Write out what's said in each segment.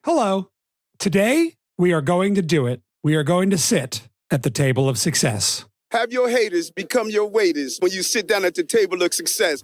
Hello. Today, we are going to do it. We are going to sit at the table of success. Have your haters become your waiters when you sit down at the table of success.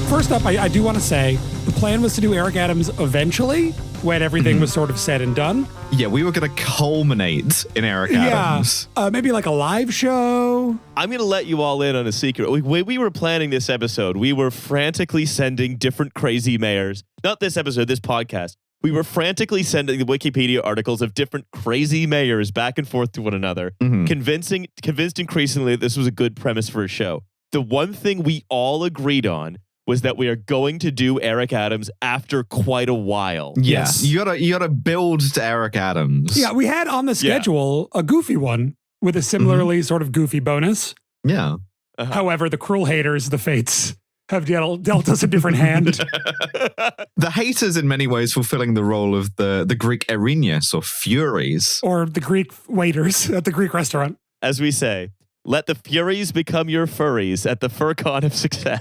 First up, I do want to say, the plan was to do Eric Adams eventually, when everything was sort of said and done. Yeah, we were going to culminate in Eric Adams. Maybe like a live show. I'm going to let you all in on a secret. When we were planning this episode, we were frantically sending different crazy mayors. Not this episode, this podcast. We were frantically sending the Wikipedia articles of different crazy mayors back and forth to one another, convinced increasingly that this was a good premise for a show. The one thing we all agreed on was that we are going to do Eric Adams after quite a while. Yes. You gotta build to Eric Adams. Yeah, we had on the schedule a goofy one with a similarly sort of goofy bonus. Yeah. However, the cruel haters, the fates, have dealt us a different hand. The haters, in many ways, fulfilling the role of the Greek Erinyes or Furies. Or the Greek waiters at the Greek restaurant. As we say, let the Furies become your furries at the FurCon of success.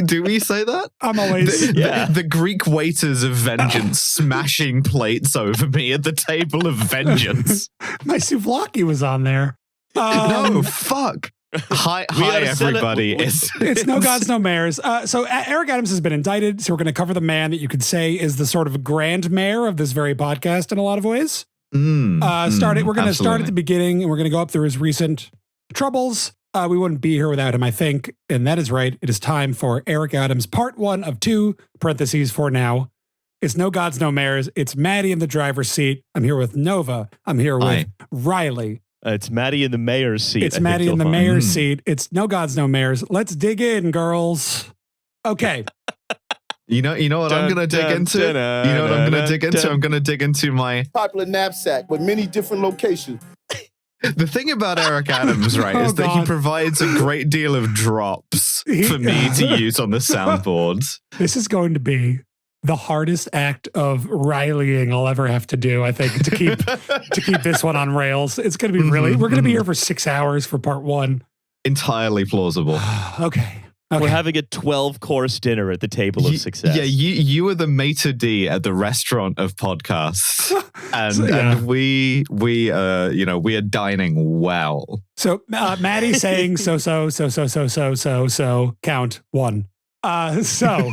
Do we say that? I'm always... The Greek waiters of vengeance smashing plates over me at the table of vengeance. My souvlaki was on there. No, fuck. Hi everybody. It's No Gods, No Mayors. So Eric Adams has been indicted, so we're going to cover the man that you could say is the sort of grand mayor of this very podcast in a lot of ways. We're going to start at the beginning, and we're going to go up through his recent troubles. We wouldn't be here without him, I think. And that is right. It is time for Eric Adams, part 1 of 2, parentheses for now. It's No Gods, No Mayors. It's Mattie in the driver's seat. I'm here with Nova. I'm here with Riley. It's Mattie in the mayor's seat. It's Mattie in the mayor's seat. It's No Gods, No Mayors. Let's dig in, girls. Okay. You know what I'm going to dig into? You know what I'm going to dig into? I'm going to dig into my Popular knapsack with many different locations. The thing about Eric Adams, right, is that he provides a great deal of drops for me to use on the soundboard. This is going to be the hardest act of Rileying I'll ever have to do, I think, to keep this one on rails. It's going to be really, we're going to be here for 6 hours for part 1. Entirely plausible. Okay. We're having a 12-course dinner at the table of success. Yeah, you are the maitre d' at the restaurant of podcasts, and we are dining well. So Mattie saying so count 1. So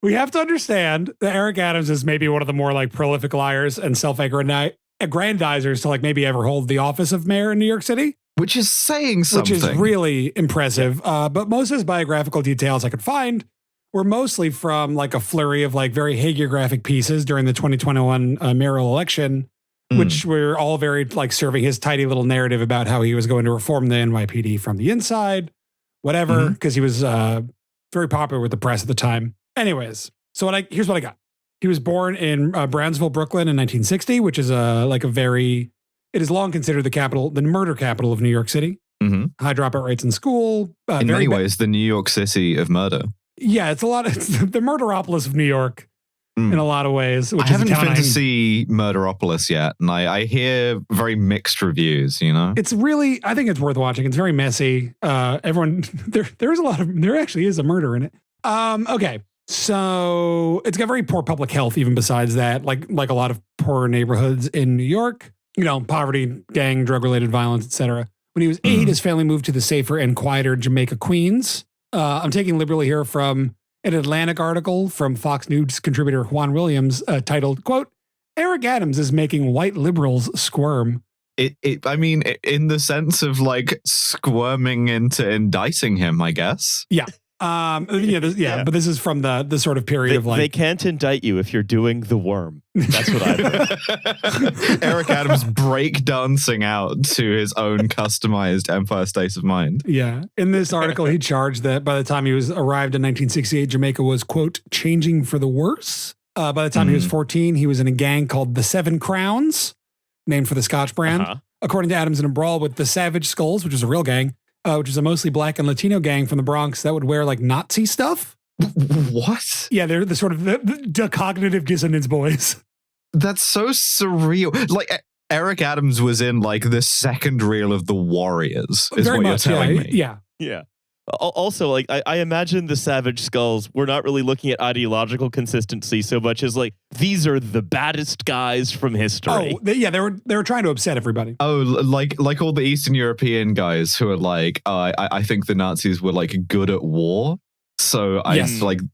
we have to understand that Eric Adams is maybe one of the more like prolific liars and self-aggrandizers to like maybe ever hold the office of mayor in New York City. Which is saying something. Which is really impressive. But most of his biographical details I could find were mostly from like a flurry of like very hagiographic pieces during the 2021 mayoral election, which were all very like serving his tidy little narrative about how he was going to reform the NYPD from the inside, whatever, because he was very popular with the press at the time. Anyways, so here's what I got. He was born in Brownsville, Brooklyn in 1960, which is it is long considered the murder capital of New York City. High dropout rates in school. In many ways, the New York City of murder. Yeah, it's the murderopolis of New York in a lot of ways. Which I haven't been to see Murderopolis yet, and I hear very mixed reviews, you know? It's really, I think it's worth watching. It's very messy. There actually is a murder in it. Okay. So it's got very poor public health, even besides that, like a lot of poor neighborhoods in New York. You know, poverty, gang, drug-related violence, etc. When he was 8, his family moved to the safer and quieter Jamaica, Queens. I'm taking liberally here from an Atlantic article from Fox News contributor Juan Williams titled, quote, Eric Adams is making white liberals squirm. I mean, in the sense of like squirming into indicting him, I guess. Yeah. But this is from the sort of period of like... They can't indict you if you're doing the worm. That's what I've heard. Eric Adams breakdancing out to his own customized Empire State of Mind. Yeah. In this article, he charged that by the time he arrived in 1968, Jamaica was, quote, changing for the worse. By the time he was 14, he was in a gang called the Seven Crowns, named for the Scotch brand. According to Adams, in a brawl with the Savage Skulls, which is a real gang, which is a mostly black and Latino gang from the Bronx that would wear like Nazi stuff. What? Yeah, they're the sort of the cognitive dissonance boys. That's so surreal. Like Eric Adams was in like the second reel of The Warriors, is Very what much, you're telling me. Yeah. Yeah. Also, like, I imagine the Savage Skulls were not really looking at ideological consistency so much as like, these are the baddest guys from history. Oh, they were trying to upset everybody. Oh, like all the Eastern European guys who are like, I think the Nazis were like good at war. So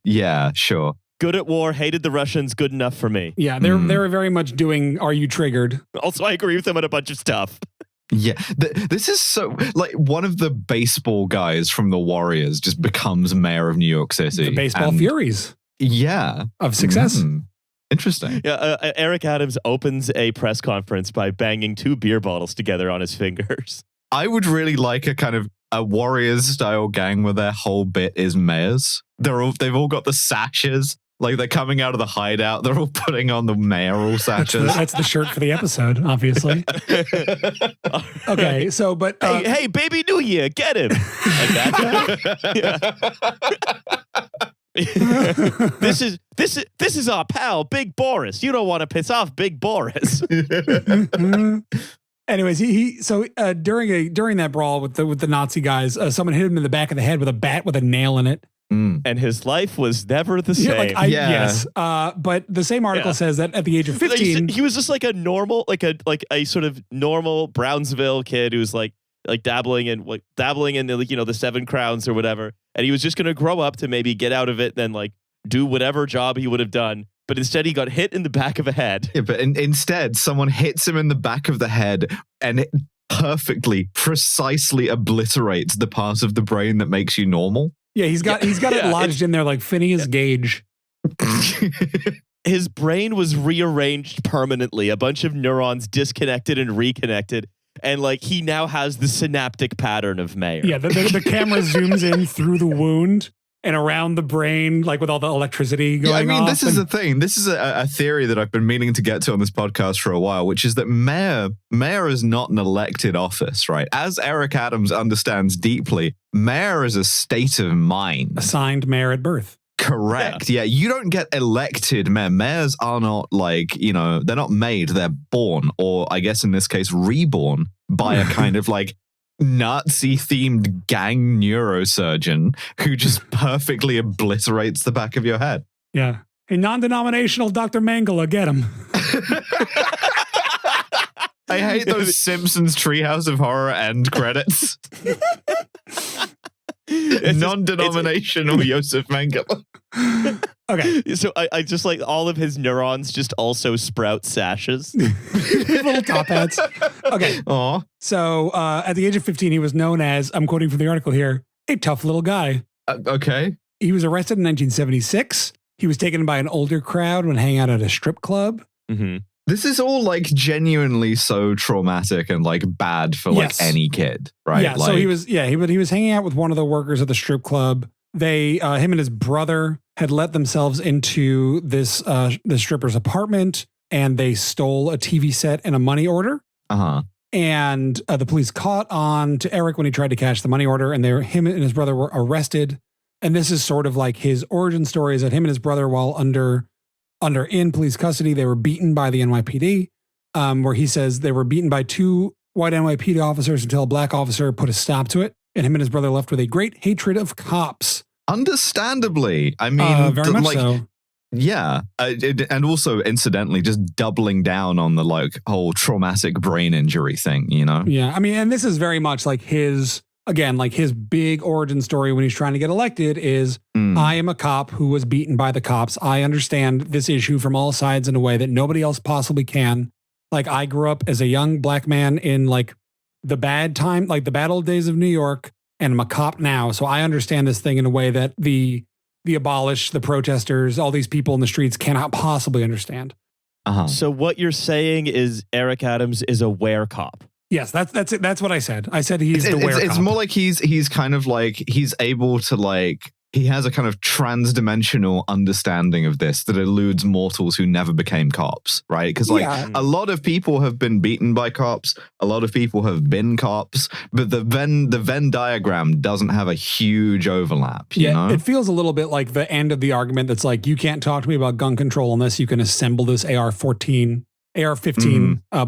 yeah, sure. Good at war, hated the Russians, good enough for me. Yeah, they were very much doing, are you triggered? Also, I agree with them on a bunch of stuff. Yeah, this is so like one of the baseball guys from the Warriors just becomes mayor of New York City. The baseball furies. Yeah. Of success. Interesting. Yeah, Eric Adams opens a press conference by banging 2 beer bottles together on his fingers. I would really like a kind of a Warriors style gang where their whole bit is mayors. They've all got the sashes. Like they're coming out of the hideout. They're all putting on the mayoral sashes. That's the shirt for the episode, obviously. Okay, so but hey, Baby New Year, get him. Like that. This is our pal, Big Boris. You don't want to piss off Big Boris. Anyways, during that brawl with the Nazi guys, someone hit him in the back of the head with a bat with a nail in it. And his life was never the same. Yes. But the same article says that at the age of 15, he was just like a normal, like a sort of normal Brownsville kid who's like dabbling in the 7 Crowns or whatever. And he was just going to grow up to maybe get out of it, then like do whatever job he would have done. But instead, he got hit in the back of the head. Yeah, but instead, someone hits him in the back of the head and it precisely obliterates the part of the brain that makes you normal. Yeah, he's got it lodged in there like Phineas Gage. His brain was rearranged permanently. A bunch of neurons disconnected and reconnected. And like he now has the synaptic pattern of Mayor. Yeah, the camera zooms in through the wound and around the brain, like with all the electricity going on. I mean, this is the thing. This is a theory that I've been meaning to get to on this podcast for a while, which is that mayor is not an elected office, right? As Eric Adams understands deeply, mayor is a state of mind. Assigned mayor at birth. Correct. Yeah, you don't get elected mayor. Mayors are not like, they're not made, they're born, or I guess in this case, reborn by a kind of like Nazi-themed gang neurosurgeon who just perfectly obliterates the back of your head. Yeah. A non-denominational Dr. Mangala, get him. I hate those Simpsons Treehouse of Horror end credits. Non-denominational Joseph Mengele. Okay. So I just like all of his neurons just also sprout sashes. Little top hats. Okay. Aw. So at the age of 15, he was known as, I'm quoting from the article here, a tough little guy. Okay. He was arrested in 1976. He was taken by an older crowd when hanging out at a strip club. Mm-hmm. This is all like genuinely so traumatic and like bad for like any kid, right? Yeah. So he was hanging out with one of the workers at the strip club. Him and his brother had let themselves into this the stripper's apartment, and they stole a TV set and a money order. Uh-huh. And the police caught on to Eric when he tried to cash the money order, and him and his brother were arrested. And this is sort of like his origin story, is that him and his brother, while in police custody, they were beaten by the NYPD, where he says they were beaten by 2 white NYPD officers until a black officer put a stop to it. And him and his brother left with a great hatred of cops. Understandably. I mean, very much so. Yeah. And also, incidentally, just doubling down on the like whole traumatic brain injury thing, Yeah. I mean, and this is very much like his big origin story when he's trying to get elected is, I am a cop who was beaten by the cops. I understand this issue from all sides in a way that nobody else possibly can. Like, I grew up as a young black man in like the bad time, like the bad old days of New York, and I'm a cop now. So I understand this thing in a way that the abolished, the protesters, all these people in the streets cannot possibly understand. Uh-huh. So what you're saying is Eric Adams is a were-cop. Yes, that's it. That's what I said. I said he's the were-cop. It's more like he's kind of like, he's able to like, he has a kind of trans-dimensional understanding of this that eludes mortals who never became cops, right? Because like a lot of people have been beaten by cops, a lot of people have been cops, but the Venn diagram doesn't have a huge overlap. You know? It feels a little bit like the end of the argument that's like, you can't talk to me about gun control unless you can assemble this AR-15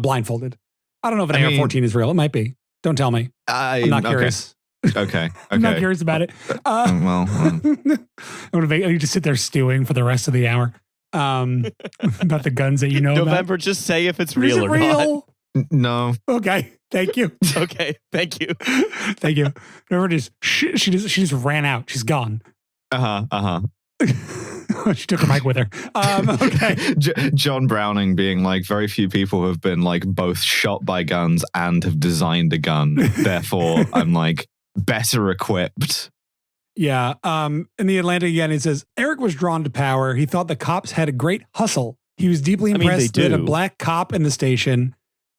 blindfolded. I don't know if an AR-14 is real. It might be. Don't tell me. I'm not curious. Okay. I'm not curious about it. I need to sit there stewing for the rest of the hour about the guns that you know November, about. just say if it's real or not. No. Okay. Thank you. Okay. Thank you. Thank you. November she just ran out. She's gone. She took her mic with her. Okay. John Browning being like, very few people have been like both shot by guns and have designed a gun. Therefore, I'm like better equipped. Yeah. In the Atlantic again, it says Eric was drawn to power. He thought the cops had a great hustle. He was deeply impressed that a black cop in the station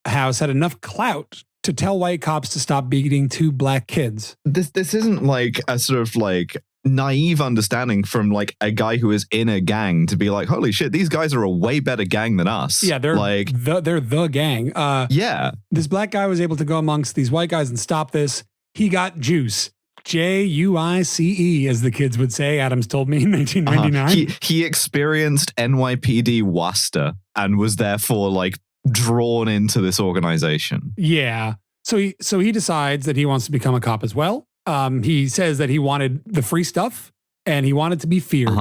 house had enough clout to tell white cops to stop beating 2 black kids. This isn't like a sort of like naive understanding from like a guy who is in a gang to be like, holy shit, these guys are a way better gang than us. Yeah, they're like they're the gang. Yeah. This black guy was able to go amongst these white guys and stop this. He got juice. Juice, as the kids would say. Adams told me in 1999. He experienced NYPD Worcester and was therefore like drawn into this organization. Yeah. So he decides that he wants to become a cop as well. He says that he wanted the free stuff and he wanted to be feared.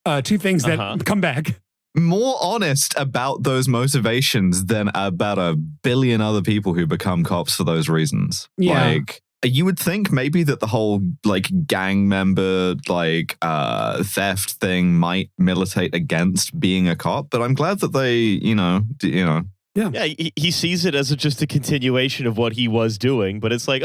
2 things that come back. More honest about those motivations than about a billion other people who become cops for those reasons. Yeah. Like, you would think maybe that the whole like gang member like theft thing might militate against being a cop, but I'm glad that they, Yeah, he sees it as just a continuation of what he was doing, but it's like,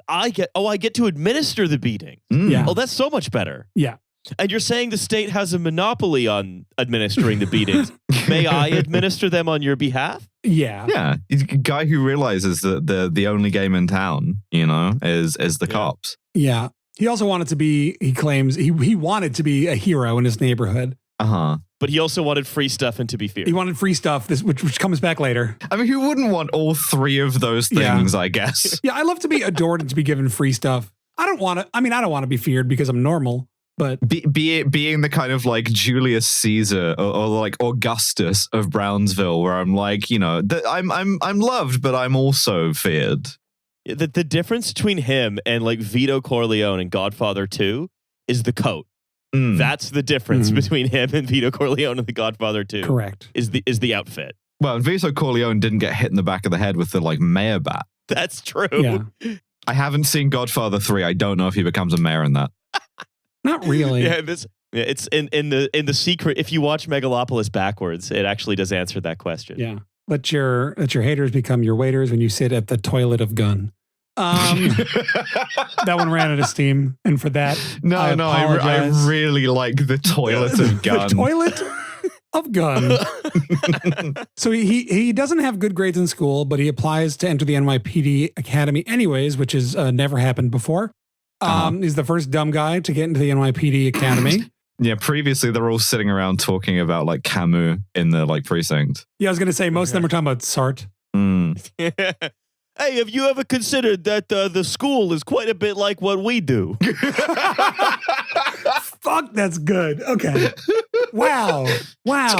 I get to administer the beating. Yeah. Oh, that's so much better. Yeah. And you're saying the state has a monopoly on administering the beatings. May I administer them on your behalf? Yeah. Yeah. He's a guy who realizes that the only game in town, is the cops. Yeah. He also wanted to be, he claims, he wanted to be a hero in his neighborhood. But he also wanted free stuff and to be feared. He wanted free stuff, which comes back later. I mean, who wouldn't want all 3 of those things, I guess? Yeah, I love to be adored and to be given free stuff. I don't want to be feared because I'm normal, but being the kind of like Julius Caesar or like Augustus of Brownsville, where I'm like, I'm loved, but I'm also feared. The difference between him and like Vito Corleone in Godfather 2 is the coat. That's the difference between him and Vito Corleone in The Godfather 2. Correct. Is the outfit. Well, Vito Corleone didn't get hit in the back of the head with the like mayor bat. That's true. Yeah. I haven't seen Godfather 3. I don't know if he becomes a mayor in that. Not really. Yeah, it's in the secret. If you watch Megalopolis backwards, it actually does answer that question. Yeah. Let your haters become your waiters when you sit at the toilet of gun. That one ran out of steam, and for that, I really like the toilet of gun. The toilet of gun. So he doesn't have good grades in school, but he applies to enter the NYPD Academy anyways, which has never happened before. He's the first dumb guy to get into the NYPD Academy. Yeah, previously they're all sitting around talking about like Camus in the like precinct. Yeah, I was going to say most of them are talking about Sartre. Hey, have you ever considered that the school is quite a bit like what we do? Fuck, that's good. Okay. Wow. He's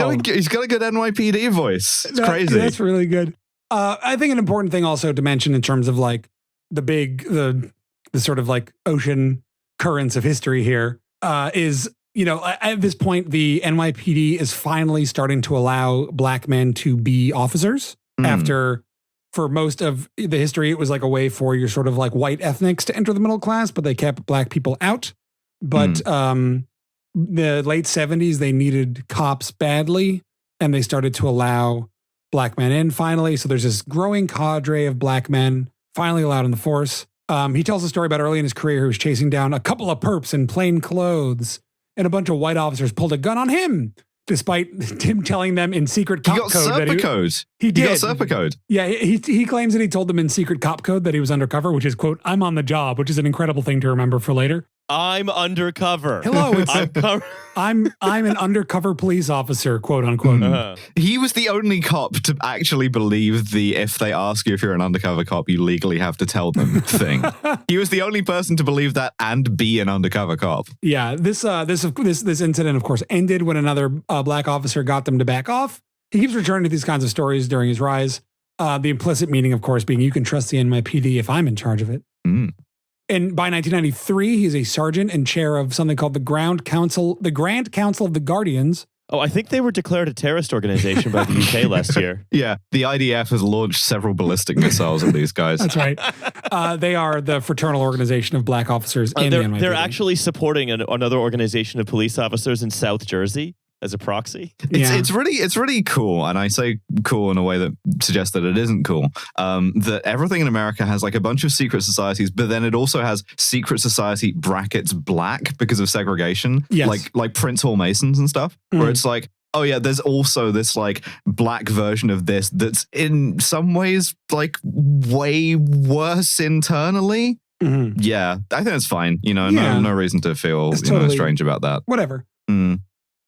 got a good NYPD voice. It's crazy. That's really good. I think an important thing also to mention in terms of like the sort of like ocean currents of history here is, at this point, the NYPD is finally starting to allow black men to be officers after... For most of the history, it was like a way for your sort of like white ethnics to enter the middle class, but they kept black people out. But the late 70s, they needed cops badly, and they started to allow black men in finally. So there's this growing cadre of black men finally allowed in the force. He tells a story about early in his career, he was chasing down a couple of perps in plain clothes, and a bunch of white officers pulled a gun on him. Despite him telling them in secret cop code He got Serpa code. Yeah, he claims that he told them in secret cop code that he was undercover, which is, quote, I'm on the job, which is an incredible thing to remember for later. I'm undercover. Hello, I'm an undercover police officer, quote unquote. He was the only cop to actually believe the if they ask you if you're an undercover cop, you legally have to tell them thing. He was the only person to believe that and be an undercover cop. Yeah, this incident, of course, ended when another black officer got them to back off. He keeps returning to these kinds of stories during his rise. The implicit meaning, of course, being you can trust the NYPD if I'm in charge of it. Mm. And by 1993, he's a sergeant and chair of something called the Grand Council of the Guardians. Oh, I think they were declared a terrorist organization by the UK last year. Yeah, the IDF has launched several ballistic missiles at these guys. That's right. They are the fraternal organization of black officers in the NYPD. They're actually supporting another organization of police officers in South Jersey as a proxy. It's really cool, and I say cool in a way that suggests that it isn't cool. That everything in America has like a bunch of secret societies, but then it also has secret society brackets black because of segregation. Yes. Like Prince Hall Masons and stuff, where it's like, oh yeah, there's also this like black version of this that's in some ways like way worse internally. Mm-hmm. Yeah, I think it's fine. No reason to feel totally strange about that. Whatever. Mm.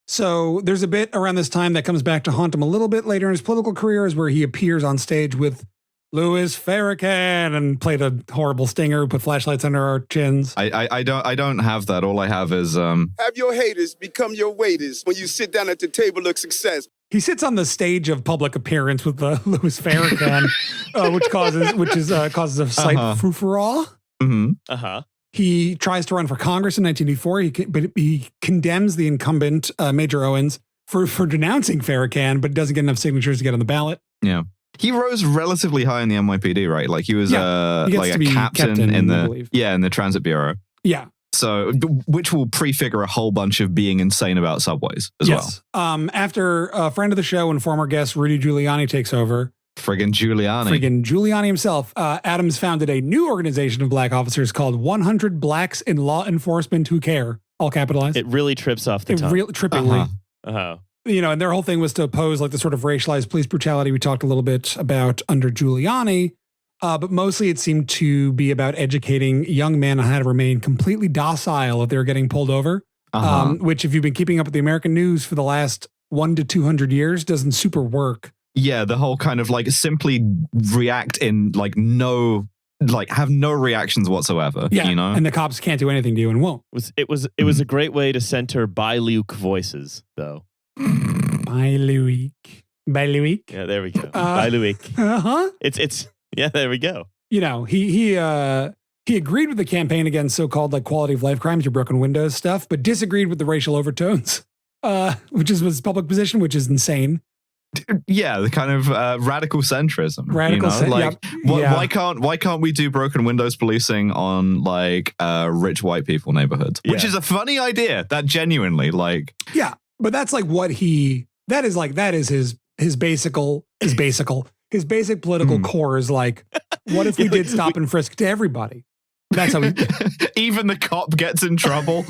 So there's a bit around this time that comes back to haunt him a little bit later in his political career, is where he appears on stage with Louis Farrakhan and played a horrible stinger, put flashlights under our chins. I don't have that. All I have is Have your haters become your waiters when you sit down at the table of success. He sits on the stage of public appearance with Louis Farrakhan, which causes a slight frou-frou. Mm-hmm. Uh-huh. He tries to run for Congress in 1984, but he condemns the incumbent, Major Owens, for denouncing Farrakhan, but doesn't get enough signatures to get on the ballot. Yeah. He rose relatively high in the NYPD, right? Like he was he like a captain in the Transit Bureau. Yeah. So, which will prefigure a whole bunch of being insane about subways as well. After a friend of the show and former guest Rudy Giuliani takes over. Friggin' Giuliani himself. Adams founded a new organization of black officers called 100 Blacks in Law Enforcement Who Care, all capitalized. It really trips off the tongue. Trippingly. Uh-huh. And their whole thing was to oppose like the sort of racialized police brutality we talked a little bit about under Giuliani. But mostly it seemed to be about educating young men on how to remain completely docile if they were getting pulled over. Which, if you've been keeping up with the American news for the last 100 to 200 years, doesn't super work. Yeah, the whole kind of like simply react in like have no reactions whatsoever. Yeah, you know? And the cops can't do anything to you and won't. It was a great way to center bi-Luke voices, though. Bi-Luke. Yeah, there we go. Bi-Luke. Uh-huh. It's yeah, there we go. He agreed with the campaign against so-called like quality of life crimes, your broken windows stuff, but disagreed with the racial overtones, which is his public position, which is insane. Yeah, the kind of radical centrism. Why can't we do broken windows policing on like rich white people neighborhoods? Which is a funny idea. That genuinely yeah, but that's like that is his basic political core is like, what if we did stop and frisk to everybody? That's how even the cop gets in trouble.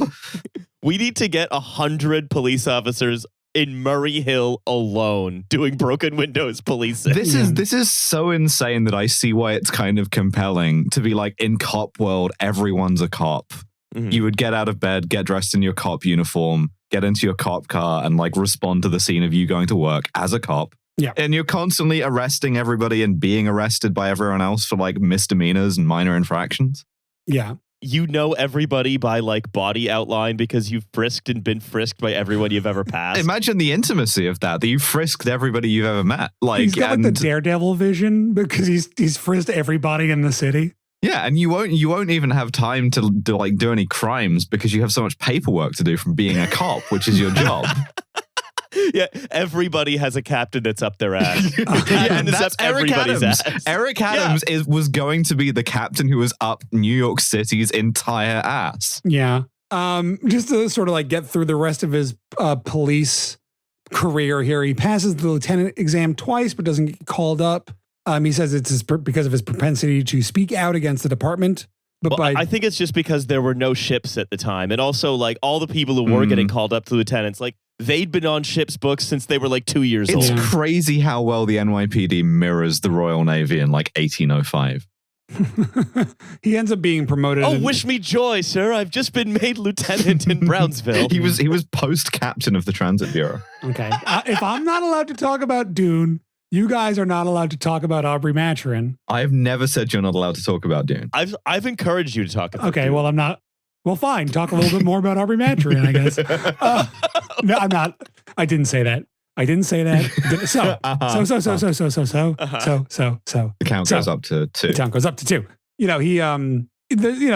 We need to get 100 police officers in Murray Hill alone doing broken windows policing. This is so insane that I see why it's kind of compelling to be like, in cop world, everyone's a cop. Mm-hmm. You would get out of bed, get dressed in your cop uniform, get into your cop car and like respond to the scene of you going to work as a cop. Yeah. And you're constantly arresting everybody and being arrested by everyone else for like misdemeanors and minor infractions. Yeah. You know everybody by like body outline because you've frisked and been frisked by everyone you've ever passed. Imagine the intimacy of that you've frisked everybody you've ever met. Like he's got like the Daredevil vision because he's frisked everybody in the city. Yeah, and you won't even have time to do any crimes because you have so much paperwork to do from being a cop, which is your job. Yeah, everybody has a captain that's up their ass. And that's Eric Adams. Ass. Eric Adams was going to be the captain who was up New York City's entire ass. Yeah. Just to sort of like get through the rest of his police career here, he passes the lieutenant exam twice, but doesn't get called up. He says it's because of his propensity to speak out against the department. But I think it's just because there were no ships at the time. And also like all the people who were getting called up to lieutenants, like they'd been on ships' books since they were like 2 years old. It's crazy how well the NYPD mirrors the Royal Navy in like 1805. He ends up being promoted. Oh, wish me joy, sir. I've just been made lieutenant in Brownsville. He was post-captain of the Transit Bureau. Okay. If I'm not allowed to talk about Dune, you guys are not allowed to talk about Aubrey Maturin. I've never said you're not allowed to talk about Dune. I've encouraged you to talk about Dune. Well, I'm not. Well, fine. Talk a little bit more about Aubrey Maturin, I guess. No, I'm not. I didn't say that. I didn't say that. So. The count goes up to 2. The count goes up to 2.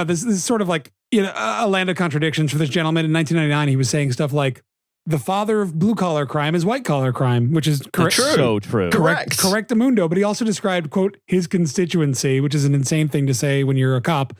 This is sort of like, a land of contradictions for this gentleman. In 1999, he was saying stuff like, the father of blue collar crime is white collar crime, which is correct. True. So true. Correctamundo. But he also described, quote, his constituency, which is an insane thing to say when you're a cop,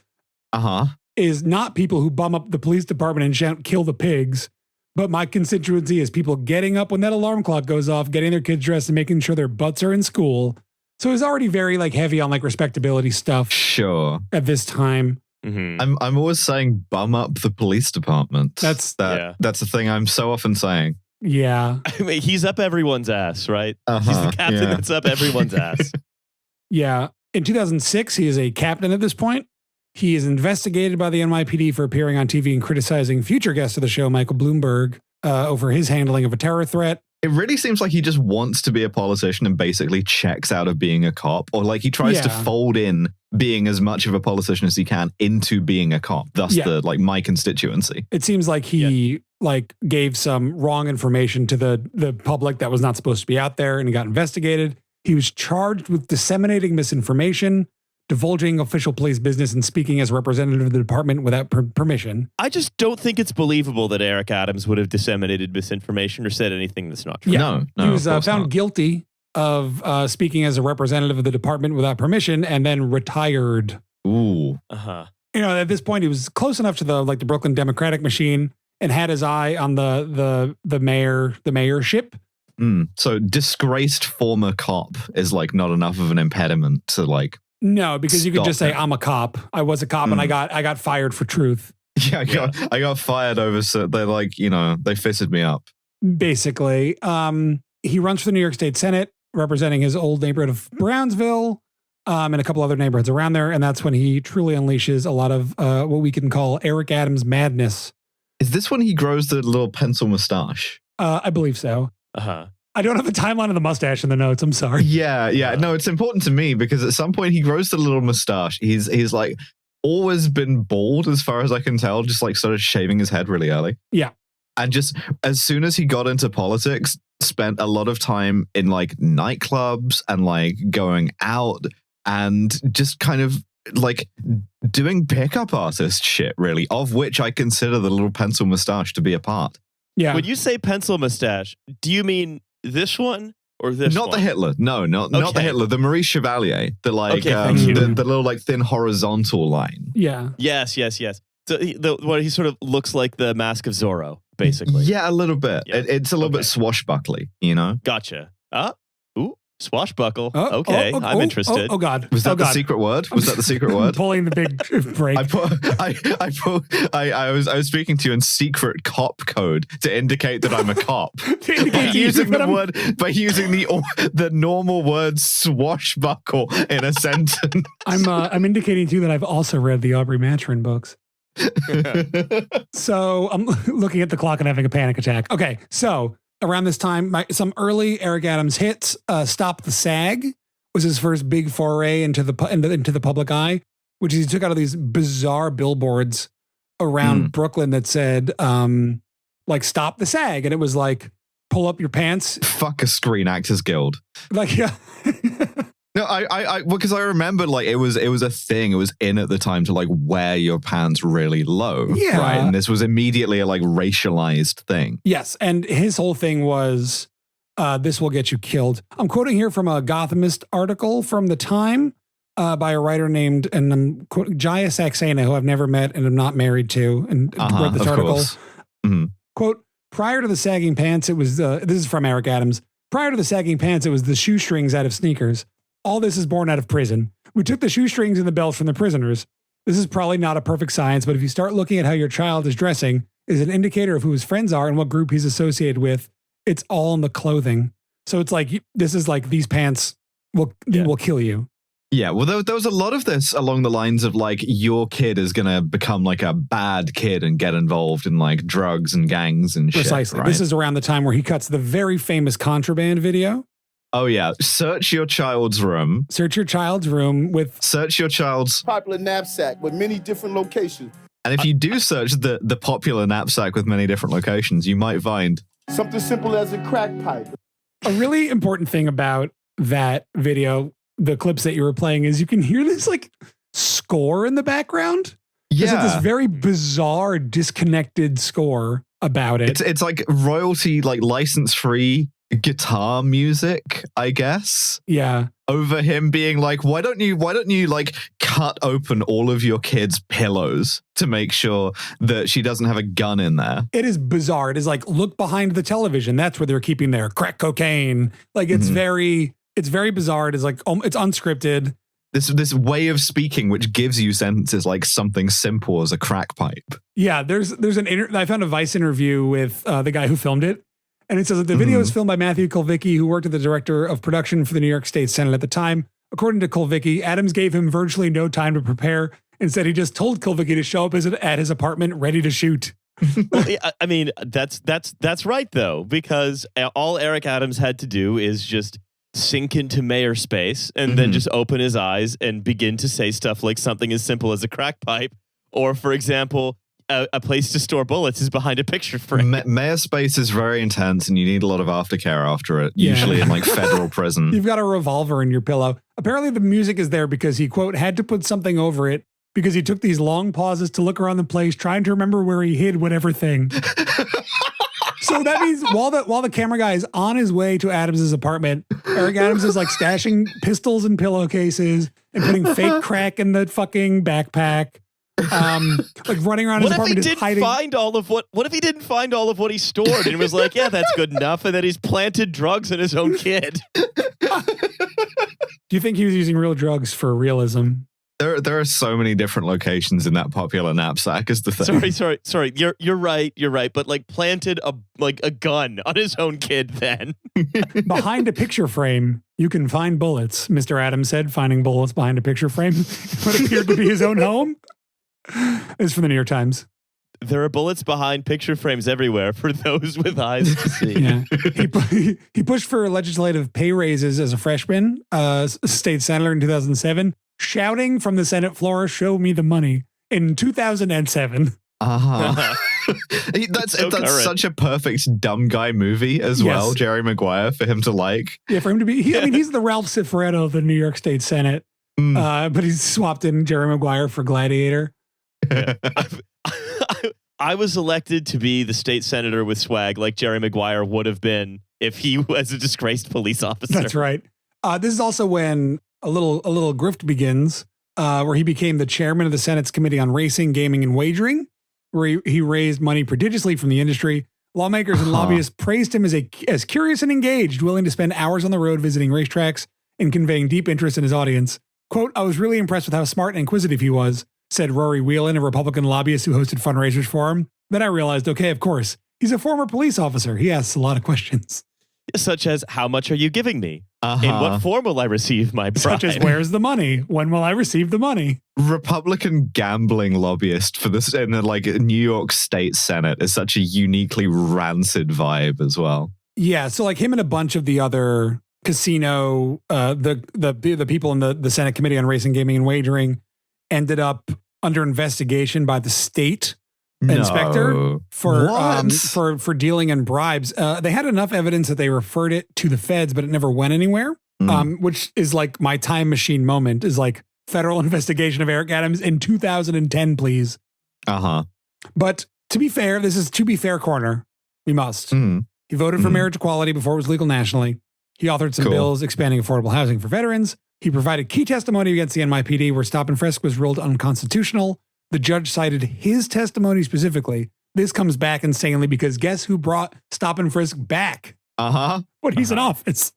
is not people who bum up the police department and shout, kill the pigs. But my constituency is people getting up when that alarm clock goes off, getting their kids dressed and making sure their butts are in school. So he's already very like heavy on like respectability stuff. Sure. At this time. Mm-hmm. I'm always saying bum up the police department. That's the thing I'm so often saying. Yeah. I mean, he's up everyone's ass, right? He's the captain that's up everyone's ass. Yeah. In 2006, he is a captain at this point. He is investigated by the NYPD for appearing on TV and criticizing future guest of the show, Michael Bloomberg, over his handling of a terror threat. It really seems like he just wants to be a politician and basically checks out of being a cop, or like he tries to fold in being as much of a politician as he can into being a cop. Thus my constituency. It seems like he gave some wrong information to the public that was not supposed to be out there, and he got investigated. He was charged with disseminating misinformation, divulging official police business, and speaking as a representative of the department without permission. I just don't think it's believable that Eric Adams would have disseminated misinformation or said anything that's not true. Yeah. No, he was found guilty of speaking as a representative of the department without permission, and then retired. Ooh. At this point, he was close enough to the Brooklyn Democratic machine and had his eye on the mayorship. So disgraced former cop is not enough of an impediment to No, because you could just say, I'm a cop. I was a cop and I got fired for truth. Yeah, I got fired over, so they they fisted me up. Basically. He runs for the New York State Senate, representing his old neighborhood of Brownsville, and a couple other neighborhoods around there. And that's when he truly unleashes a lot of what we can call Eric Adams madness. Is this when he grows the little pencil mustache? I believe so. I don't have the timeline of the mustache in the notes. I'm sorry. Yeah. No, it's important to me because at some point he grows the little mustache. He's always been bald as far as I can tell, just started shaving his head really early. Yeah. And just as soon as he got into politics, spent a lot of time in nightclubs and going out and just kind of doing pickup artist shit, really, of which I consider the little pencil mustache to be a part. Yeah. When you say pencil mustache, do you mean this one or this not one? The Hitler. No, not the Hitler. The Maurice Chevalier. The the little thin horizontal line. Yeah. Yes. So he sort of looks like the Mask of Zorro, basically. Yeah, a little bit. Yeah. It's a little bit swashbuckly, Gotcha. Ooh, swashbuckle. I'm interested. Oh God. Was that the secret word? Was that the secret word? Pulling the big break. I was speaking to you in secret cop code to indicate that I'm a cop. by using the normal word swashbuckle in a sentence. I'm indicating to you that I've also read the Aubrey Maturin books. So I'm looking at the clock and having a panic attack. Okay, so around this time, some early Eric Adams hits. "Stop the Sag" was his first big foray into the public eye, which is he took out of these bizarre billboards around Brooklyn that said "Stop the Sag," and it was pull up your pants. Fuck a Screen Actors Guild. Yeah. No, because I remember it was a thing. It was in at the time to wear your pants really low. Yeah. Right. And this was immediately a racialized thing. Yes. And his whole thing was, this will get you killed. I'm quoting here from a Gothamist article from the time by a writer named, and I'm quoting Jaya Saxena, who I've never met and am not married to, and read this article. Mm-hmm. Quote, prior to the sagging pants, it was, this is from Eric Adams. Prior to the sagging pants, it was the shoestrings out of sneakers. All this is born out of prison. We took the shoestrings and the belts from the prisoners. This is probably not a perfect science, but if you start looking at how your child is dressing, is an indicator of who his friends are and what group he's associated with. It's all in the clothing. So it's this is these pants will kill you. Yeah, well, there was a lot of this along the lines of your kid is going to become a bad kid and get involved in drugs and gangs and shit. Precisely. Right? This is around the time where he cuts the very famous Contraband video. Oh, yeah. Search your child's room. Search your child's room with... Search your child's... popular knapsack with many different locations. And if you do search the popular knapsack with many different locations, you might find... something simple as a crack pipe. A really important thing about that video, the clips that you were playing, is you can hear this like score in the background. There's like this very bizarre, disconnected score about it. It's like royalty, like license-free guitar music, I guess. Yeah. Over him being like, why don't you like cut open all of your kids' pillows to make sure that she doesn't have a gun in there? It is bizarre. It is like, look behind the television. That's where they're keeping their crack cocaine. Like it's very bizarre. It is like, it's unscripted. This way of speaking, which gives you sentences like something simple as a crack pipe. Yeah, there's I found a Vice interview with the guy who filmed it. And it says that the video was filmed by Matthew Kulvicki, who worked as the director of production for the New York State Senate at the time. According to Kulvicki, Adams gave him virtually no time to prepare. Instead, he just told Kulvicki to show up at his apartment ready to shoot. Well, I mean, that's right, though, because all Eric Adams had to do is just sink into mayor space and then just open his eyes and begin to say stuff like something as simple as a crack pipe, or, for example, a place to store bullets is behind a picture frame. Mayor space is very intense and you need a lot of aftercare after it, usually in like federal prison. You've got a revolver in your pillow. Apparently the music is there because he, quote, had to put something over it because he took these long pauses to look around the place trying to remember where he hid whatever thing. So that means while the camera guy is on his way to Adams's apartment, Eric Adams is like stashing pistols in pillowcases and putting fake crack in the fucking backpack. Like running around his apartment just hiding. What if he didn't find all of what he stored and was like, yeah, that's good enough, and then he's planted drugs in his own kid? Do you think he was using real drugs for realism? There are so many different locations in that popular knapsack is the thing. Sorry. You're right. But like planted a gun on his own kid then. Behind a picture frame, you can find bullets, Mr. Adams said, finding bullets behind a picture frame. What appeared to be his own home. It's from the New York Times. There are bullets behind picture frames everywhere for those with eyes to see. Yeah. He pushed for legislative pay raises as a freshman, state senator in 2007, shouting from the Senate floor, "Show me the money," in 2007. That's such a perfect dumb guy movie as well, Jerry Maguire, for him to like. Yeah, for him to be, he's the Ralph Cifaretto of the New York State Senate, but he's swapped in Jerry Maguire for Gladiator. Yeah. I was elected to be the state senator with swag like Jerry Maguire would have been if he was a disgraced police officer. That's right. This is also when a little grift begins, where he became the chairman of the Senate's Committee on Racing, Gaming, and Wagering, where he raised money prodigiously from the industry. Lawmakers and lobbyists praised him as curious and engaged, willing to spend hours on the road visiting racetracks and conveying deep interest in his audience. Quote, "I was really impressed with how smart and inquisitive he was," said Rory Whelan, a Republican lobbyist who hosted fundraisers for him. Then I realized, okay, of course, he's a former police officer. He asks a lot of questions. Such as, how much are you giving me? In what form will I receive my bribe? Such as, where's the money? When will I receive the money? Republican gambling lobbyist for this in the like New York State Senate is such a uniquely rancid vibe as well. Yeah, so like him and a bunch of the other casino, the people in the Senate Committee on Racing, Gaming, and Wagering ended up under investigation by the state inspector for dealing in bribes. They had enough evidence that they referred it to the feds, but it never went anywhere. Which is like my time machine moment, is like federal investigation of Eric Adams in 2010, please. But to be fair, this is to be fair corner. We must. He voted for marriage equality before it was legal nationally. He authored some bills expanding affordable housing for veterans. He provided key testimony against the NYPD where stop and frisk was ruled unconstitutional. The judge cited his testimony specifically. This comes back insanely because guess who brought stop and frisk back? When he's in office.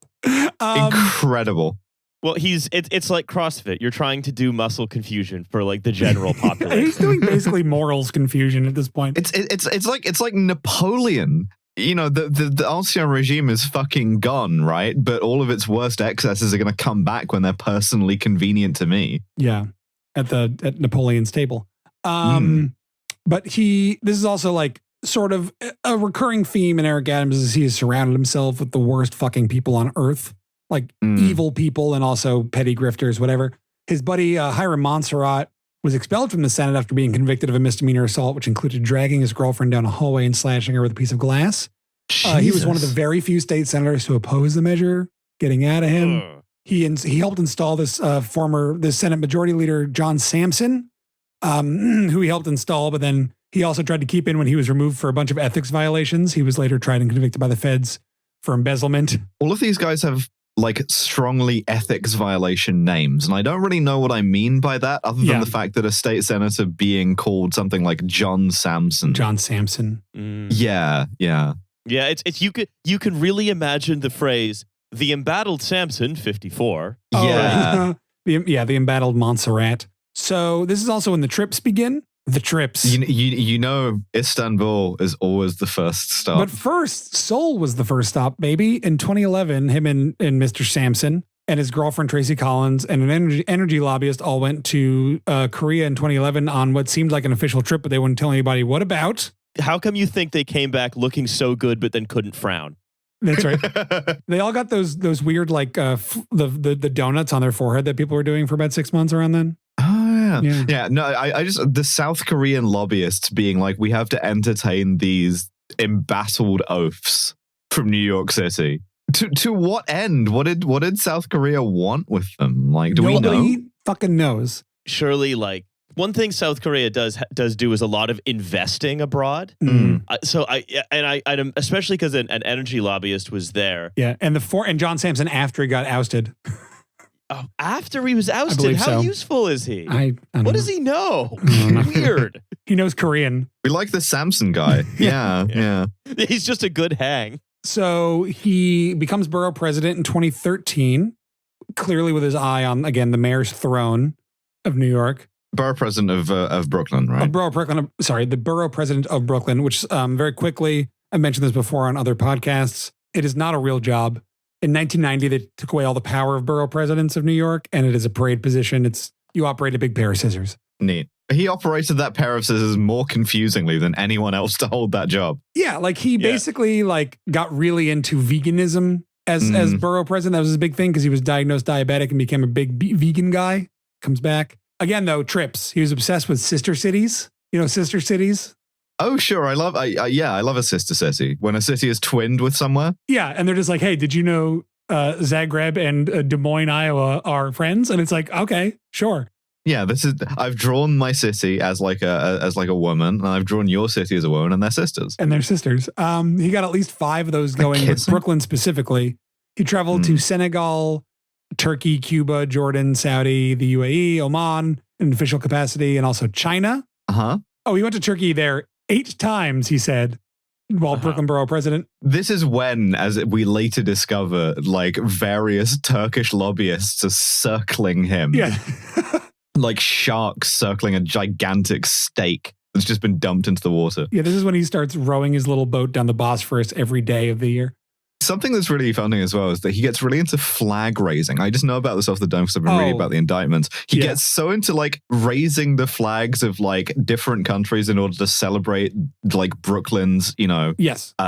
Incredible. Well, it's like CrossFit. You're trying to do muscle confusion for like the general population. He's doing basically morals confusion at this point. It's like Napoleon. You know, the ancien regime is fucking gone, right? But all of its worst excesses are going to come back when they're personally convenient to me. Yeah, at Napoleon's table. But this is also like sort of a recurring theme in Eric Adams is he has surrounded himself with the worst fucking people on earth, like evil people and also petty grifters, whatever. His buddy Hiram Montserrat was expelled from the Senate after being convicted of a misdemeanor assault, which included dragging his girlfriend down a hallway and slashing her with a piece of glass. He was one of the very few state senators to oppose the measure, getting out of him. He helped install this Senate Majority Leader, John Sampson, who he helped install, but then he also tried to keep in when he was removed for a bunch of ethics violations. He was later tried and convicted by the feds for embezzlement. All of these guys have like strongly ethics violation names. And I don't really know what I mean by that other than the fact that a state senator being called something like John Sampson. John Sampson. Yeah. Yeah, it's you can really imagine the phrase the embattled Samson 54. Yeah. The embattled Montserrat. So this is also when the trips begin. The trips. You know, Istanbul is always the first stop. But first, Seoul was the first stop, baby. In 2011, him and Mr. Sampson and his girlfriend, Tracy Collins, and an energy lobbyist all went to Korea in 2011 on what seemed like an official trip, but they wouldn't tell anybody what about. How come you think they came back looking so good, but then couldn't frown? That's right. They all got those weird, like, the donuts on their forehead that people were doing for about 6 months around then. Yeah, no, I just, the South Korean lobbyists being like, we have to entertain these embattled oafs from New York City. To what end? What did South Korea want with them? Like, do we know? Nobody fucking knows. Surely, like, one thing South Korea does do is a lot of investing abroad. So I especially because an energy lobbyist was there. Yeah, and John Sampson after he got ousted. Oh, after he was ousted, how useful is he? I don't know. Does he know? Weird. He knows Korean. We like the Samson guy. Yeah. He's just a good hang. So he becomes borough president in 2013, clearly with his eye on, again, the mayor's throne of New York. Borough president of Brooklyn, right? The borough president of Brooklyn, which very quickly, I mentioned this before on other podcasts, it is not a real job. In 1990, they took away all the power of borough presidents of New York, and it is a parade position. You operate a big pair of scissors. Neat. He operated that pair of scissors more confusingly than anyone else to hold that job. Yeah, like he basically like got really into veganism as borough president. That was his big thing because he was diagnosed diabetic and became a big vegan guy. Comes back. Again, though, trips. He was obsessed with sister cities. You know, sister cities? Oh, sure. I love a sister city. When a city is twinned with somewhere. Yeah, and they're just like, hey, did you know Zagreb and Des Moines, Iowa are friends? And it's like, okay, sure. Yeah, I've drawn my city as like a woman, and I've drawn your city as a woman, and they're sisters. And they're sisters. He got at least 5 of those going with Brooklyn specifically. He traveled to Senegal, Turkey, Cuba, Jordan, Saudi, the UAE, Oman in official capacity, and also China. Uh-huh. Oh, he went to Turkey there 8 times, he said, while Brooklyn borough president. This is when, as we later discover, like various Turkish lobbyists are circling him. Yeah. Like sharks circling a gigantic steak that's just been dumped into the water. Yeah, this is when he starts rowing his little boat down the Bosphorus every day of the year. Something that's really funny as well is that he gets really into flag raising. I just know about this off the dome because I've been reading about the indictments. He gets so into like raising the flags of like different countries in order to celebrate like Brooklyn's, you know,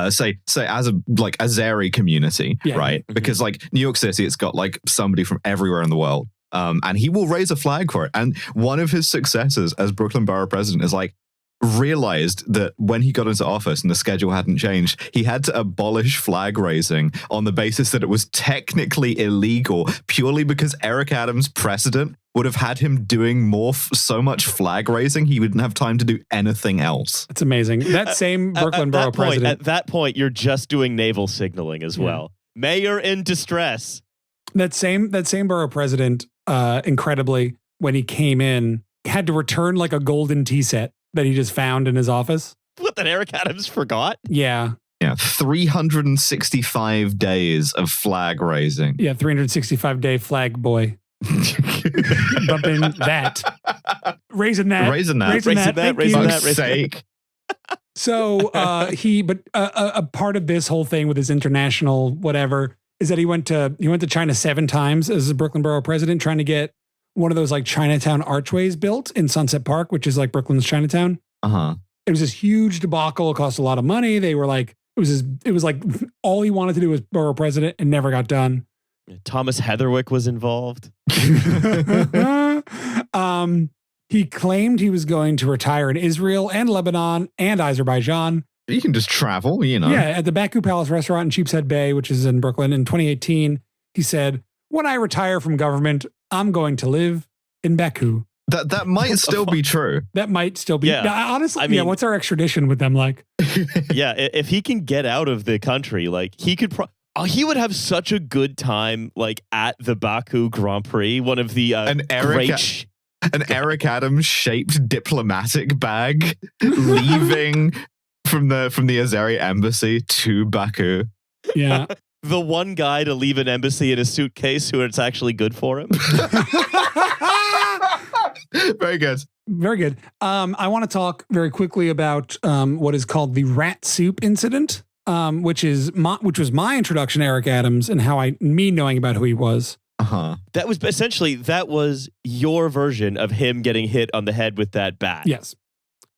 say as a like Azeri community, right? Because like New York City, it's got like somebody from everywhere in the world. And he will raise a flag for it. And one of his successors as Brooklyn borough president is like realized that when he got into office and the schedule hadn't changed, he had to abolish flag raising on the basis that it was technically illegal purely because Eric Adams' precedent would have had him doing so much flag raising, he wouldn't have time to do anything else. That's amazing. That same Brooklyn borough president. At that point, you're just doing naval signaling as well. Mayor in distress. That same borough president, incredibly, when he came in, had to return like a golden tea set that he just found in his office. What, that Eric Adams forgot? Yeah. Yeah, 365 days of flag raising. Yeah, 365-day flag boy. Bumping that. Raising that. Raising that. So a part of this whole thing with his international whatever is that he went to China 7 times as a Brooklyn borough president, trying to get one of those like Chinatown archways built in Sunset Park, which is like Brooklyn's Chinatown. It was this huge debacle. It cost a lot of money. They were like, it was like all he wanted to do was borough president and never got done. Thomas Heatherwick was involved. He claimed he was going to retire in Israel and Lebanon and Azerbaijan. You can just travel, you know. Yeah, at the Baku Palace restaurant in Sheepshead Bay, which is in Brooklyn, in 2018, he said, "When I retire from government, I'm going to live in Baku." That might still be true. That might still be. Yeah. Now, honestly, what's our extradition with them like? Yeah, if he can get out of the country, like he could he would have such a good time like at the Baku Grand Prix, one of the an Eric Adams shaped diplomatic bag leaving from the Azeri embassy to Baku. Yeah. The one guy to leave an embassy in a suitcase who it's actually good for him. Very good. Very good. I want to talk very quickly about what is called the rat soup incident, which was my introduction to Eric Adams and me knowing about who he was. Uh-huh. That was your version of him getting hit on the head with that bat. Yes.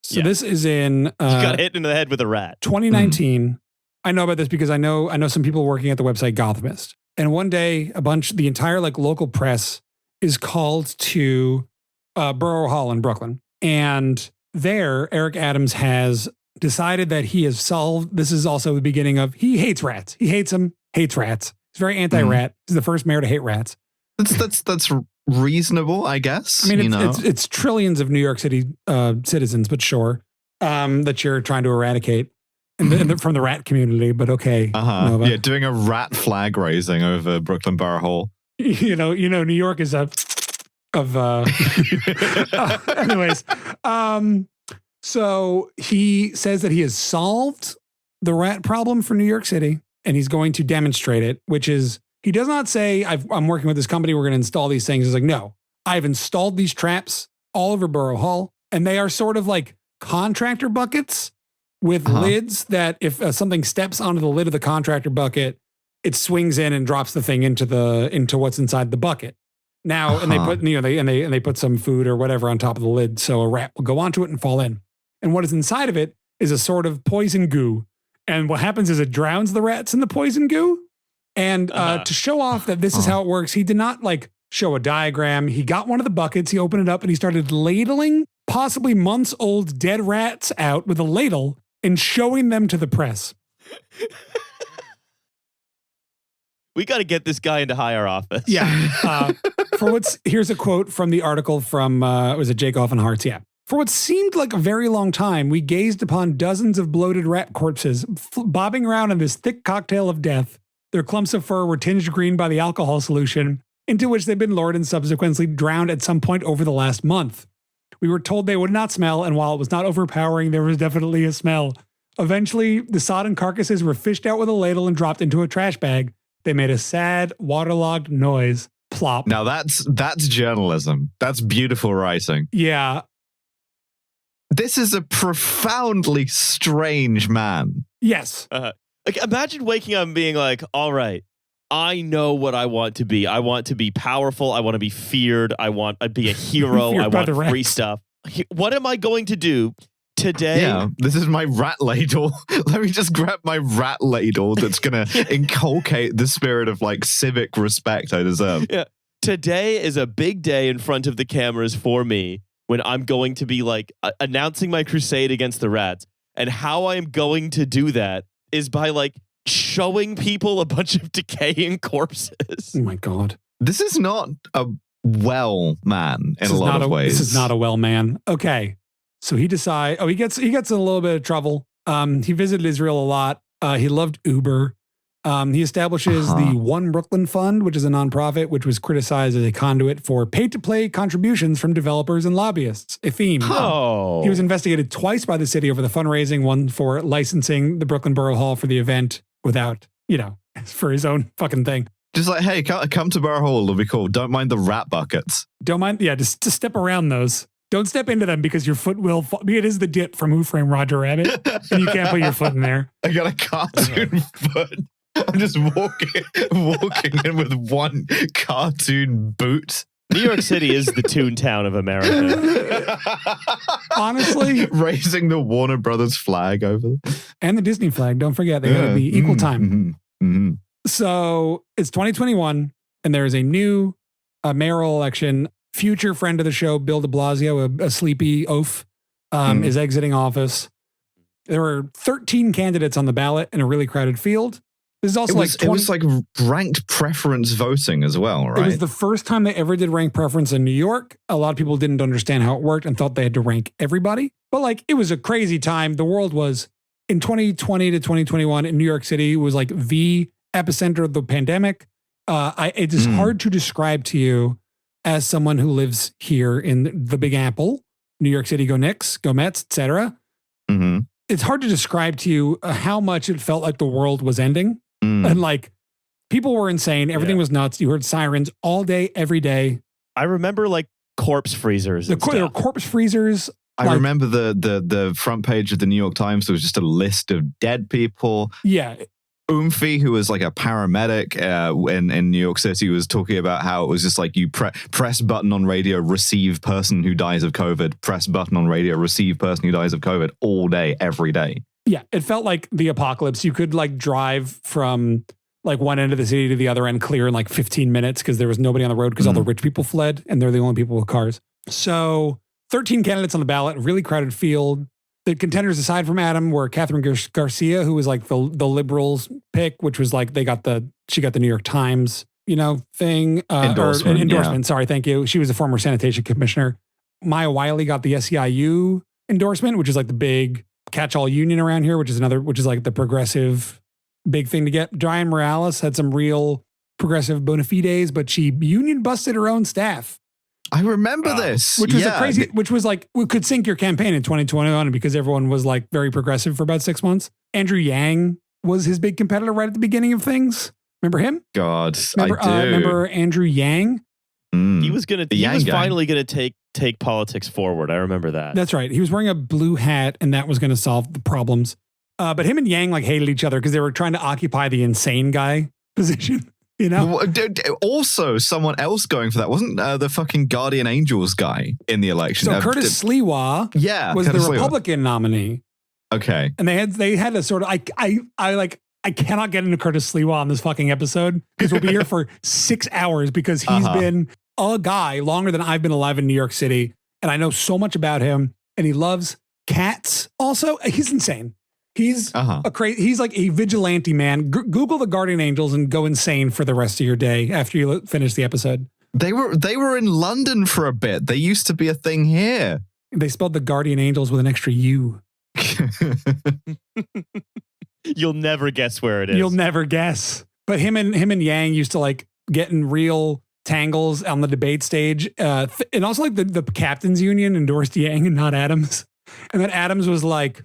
So this is in he got hit in the head with a rat. 2019. I know about this because I know some people working at the website Gothamist. And one day, the entire like local press is called to Borough Hall in Brooklyn. And there, Eric Adams has decided that he has solved, this is also the beginning of, he hates rats. He hates them, hates rats. He's very anti-rat. He's the first mayor to hate rats. That's reasonable, I guess. I mean, it's trillions of New York City citizens, but sure, that you're trying to eradicate from the rat community, but okay. Uh-huh. Yeah, doing a rat flag raising over Brooklyn Borough Hall. You know, New York is anyways. So he says that he has solved the rat problem for New York City and he's going to demonstrate it, which is, he does not say, I'm working with this company, we're going to install these things. He's like, no, I've installed these traps all over Borough Hall and they are sort of like contractor buckets with lids that if something steps onto the lid of the contractor bucket, it swings in and drops the thing into what's inside the bucket. Now, and they put, they put some food or whatever on top of the lid. So a rat will go onto it and fall in. And what is inside of it is a sort of poison goo. And what happens is it drowns the rats in the poison goo. And to show off that this is how it works, he did not like show a diagram. He got one of the buckets, he opened it up and he started ladling possibly months old dead rats out with a ladle and showing them to the press. We got to get this guy into higher office. Yeah. Here's a quote from the article from, was it Jake Offenhart's? Yeah. For what seemed like a very long time, we gazed upon dozens of bloated rat corpses bobbing around in this thick cocktail of death. Their clumps of fur were tinged green by the alcohol solution, into which they'd been lured and subsequently drowned at some point over the last month. We were told they would not smell, and while it was not overpowering, there was definitely a smell. Eventually, the sodden carcasses were fished out with a ladle and dropped into a trash bag. They made a sad, waterlogged noise. Plop. Now that's journalism. That's beautiful writing. Yeah. This is a profoundly strange man. Yes. Like, imagine waking up and being like, all right, I know what I want to be. I want to be powerful. I want to be feared. I want to be a hero. I want free stuff. What am I going to do today? Yeah, this is my rat ladle. Let me just grab my rat ladle that's going to inculcate the spirit of like civic respect I deserve. Yeah. Today is a big day in front of the cameras for me when I'm going to be like announcing my crusade against the rats. And how I am going to do that is by like showing people a bunch of decaying corpses. Oh my God. This is not a well man in a lot of ways. This is not a well man. Okay. So he decides, he gets in a little bit of trouble. He visited Israel a lot. He loved Uber. He establishes the One Brooklyn Fund, which is a nonprofit, which was criticized as a conduit for pay-to-play contributions from developers and lobbyists, a theme. Oh. He was investigated twice by the city over the fundraising, one for licensing the Brooklyn Borough Hall for the event without, for his own fucking thing. Just like, hey, come to Borough Hall. It'll be cool. Don't mind the rat buckets. Don't mind. Yeah, just step around those. Don't step into them because your foot will fall. It is the dip from Who Framed Roger Rabbit. And you can't put your foot in there. I got a cartoon foot. I'm just walking in with one cartoon boot. New York City is the Toontown of America. Honestly. Raising the Warner Brothers flag over. And the Disney flag. Don't forget, they gotta be equal time. So it's 2021, and there is a new mayoral election. Future friend of the show, Bill de Blasio, a sleepy oaf, is exiting office. There were 13 candidates on the ballot in a really crowded field. This is also it was like ranked preference voting as well, right? It was the first time they ever did ranked preference in New York. A lot of people didn't understand how it worked and thought they had to rank everybody. But like, it was a crazy time. The world was, in 2020 to 2021 in New York City, was like the epicenter of the pandemic. It is hard to describe to you as someone who lives here in the Big Apple, New York City, go Knicks, go Mets, etc. Mm-hmm. It's hard to describe to you how much it felt like the world was ending. And like, people were insane. Everything was nuts. You heard sirens all day, every day. I remember like corpse freezers. There were corpse freezers. I remember the front page of the New York Times. There was just a list of dead people. Yeah. Oomphy, who was like a paramedic in New York City, was talking about how it was just like you press button on radio, receive person who dies of COVID, press button on radio, receive person who dies of COVID all day, every day. Yeah, it felt like the apocalypse. You could like drive from like one end of the city to the other end clear in like 15 minutes because there was nobody on the road because all the rich people fled and they're the only people with cars. So 13 candidates on the ballot, really crowded field. The contenders aside from Adam were Catherine Garcia, who was like the liberals pick, which was like she got the New York Times, thing. Endorsement. Sorry, thank you. She was a former sanitation commissioner. Maya Wiley got the SEIU endorsement, which is like the big catch-all union around here, which is like the progressive big thing to get. Diane Morales had some real progressive bona fides, but she union busted her own staff. I remember this. Which was which was like, we could sink your campaign in 2021 because everyone was like very progressive for about 6 months. Andrew Yang was his big competitor right at the beginning of things. Remember him? God, I do. Remember Andrew Yang? He was finally gonna take politics forward. I remember that. That's right. He was wearing a blue hat, and that was going to solve the problems. But him and Yang like hated each other because they were trying to occupy the insane guy position. Also, someone else going for that wasn't the fucking Guardian Angels guy in the election. So Curtis Sliwa, was Curtis the Sliwa. Republican nominee. Okay, and they had a sort of I cannot get into Curtis Sliwa on this fucking episode because we'll be here for 6 hours because he's been a guy longer than I've been alive in New York City. And I know so much about him, and he loves cats. Also, he's insane. He's he's like a vigilante man. Google the Guardian Angels and go insane for the rest of your day after you finish the episode. They were in London for a bit. They used to be a thing here. They spelled the Guardian Angels with an extra U. You'll never guess where it is. You'll never guess. But him and Yang used to like get in real tangles on the debate stage. And also like the captain's union endorsed Yang and not Adams. And then Adams was like,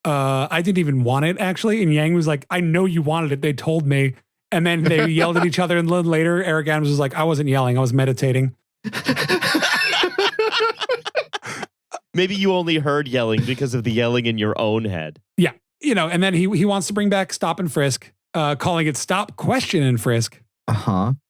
I didn't even want it actually. And Yang was like, I know you wanted it. They told me. And then they yelled at each other. And then later, Eric Adams was like, I wasn't yelling. I was meditating. Maybe you only heard yelling because of the yelling in your own head. Yeah. And then he wants to bring back stop and frisk, calling it stop, question, and frisk.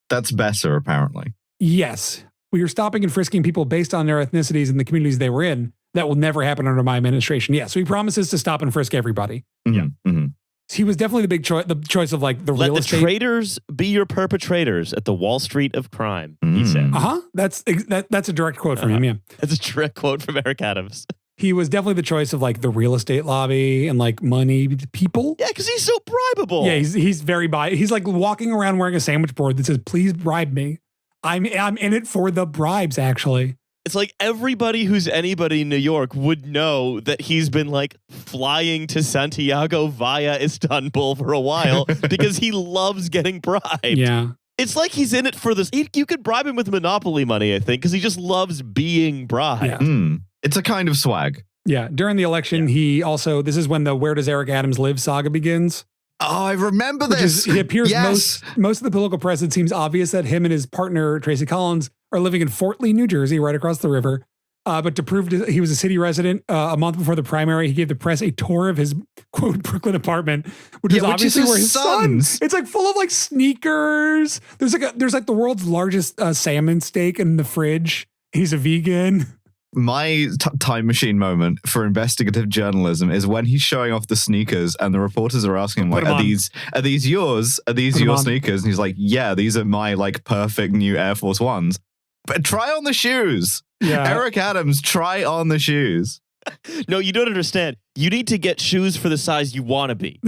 That's better, apparently. Yes. We are stopping and frisking people based on their ethnicities and the communities they were in. That will never happen under my administration. Yeah. So he promises to stop and frisk everybody. Mm-hmm. Yeah. Mm-hmm. He was definitely the choice of like the real estate. Let the traitors be your perpetrators at the Wall Street of crime, he said. That's a direct quote from him, yeah. That's a direct quote from Eric Adams. He was definitely the choice of like the real estate lobby and like money people. Yeah, because he's so bribable. Yeah, he's very he's like walking around wearing a sandwich board that says, please bribe me. I'm in it for the bribes, actually. It's like everybody who's anybody in New York would know that he's been like flying to Santiago via Istanbul for a while because he loves getting bribed. Yeah. It's like he's in it for this. You could bribe him with Monopoly money, I think, because he just loves being bribed. Yeah. It's a kind of swag. Yeah. During the election, he also, this is when the Where Does Eric Adams Live saga begins. Oh, I remember this. He appears most of the political press. It seems obvious that him and his partner, Tracy Collins, are living in Fort Lee, New Jersey, right across the river. But to prove he was a city resident, a month before the primary, he gave the press a tour of his, quote, Brooklyn apartment, which is obviously where his son's. It's like full of like sneakers. There's like the world's largest salmon steak in the fridge. He's a vegan. My time machine moment for investigative journalism is when he's showing off the sneakers and the reporters are asking him like, are these yours? Are these your sneakers? And he's like, yeah, these are my like perfect new Air Force Ones. But try on the shoes. Yeah. Eric Adams, try on the shoes. No, you don't understand. You need to get shoes for the size you want to be.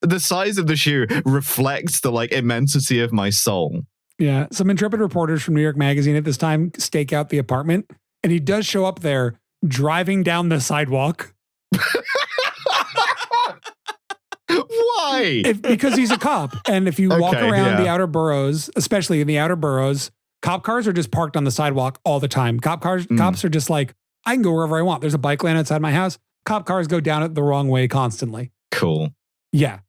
The size of the shoe reflects the like immensity of my soul. Yeah. Some intrepid reporters from New York Magazine at this time stake out the apartment, and he does show up there driving down the sidewalk. Why? Because he's a cop. And if you walk around the outer boroughs, especially in the outer boroughs, cop cars are just parked on the sidewalk all the time. Cops are just like, I can go wherever I want. There's a bike lane outside my house. Cop cars go down it the wrong way constantly. Yeah.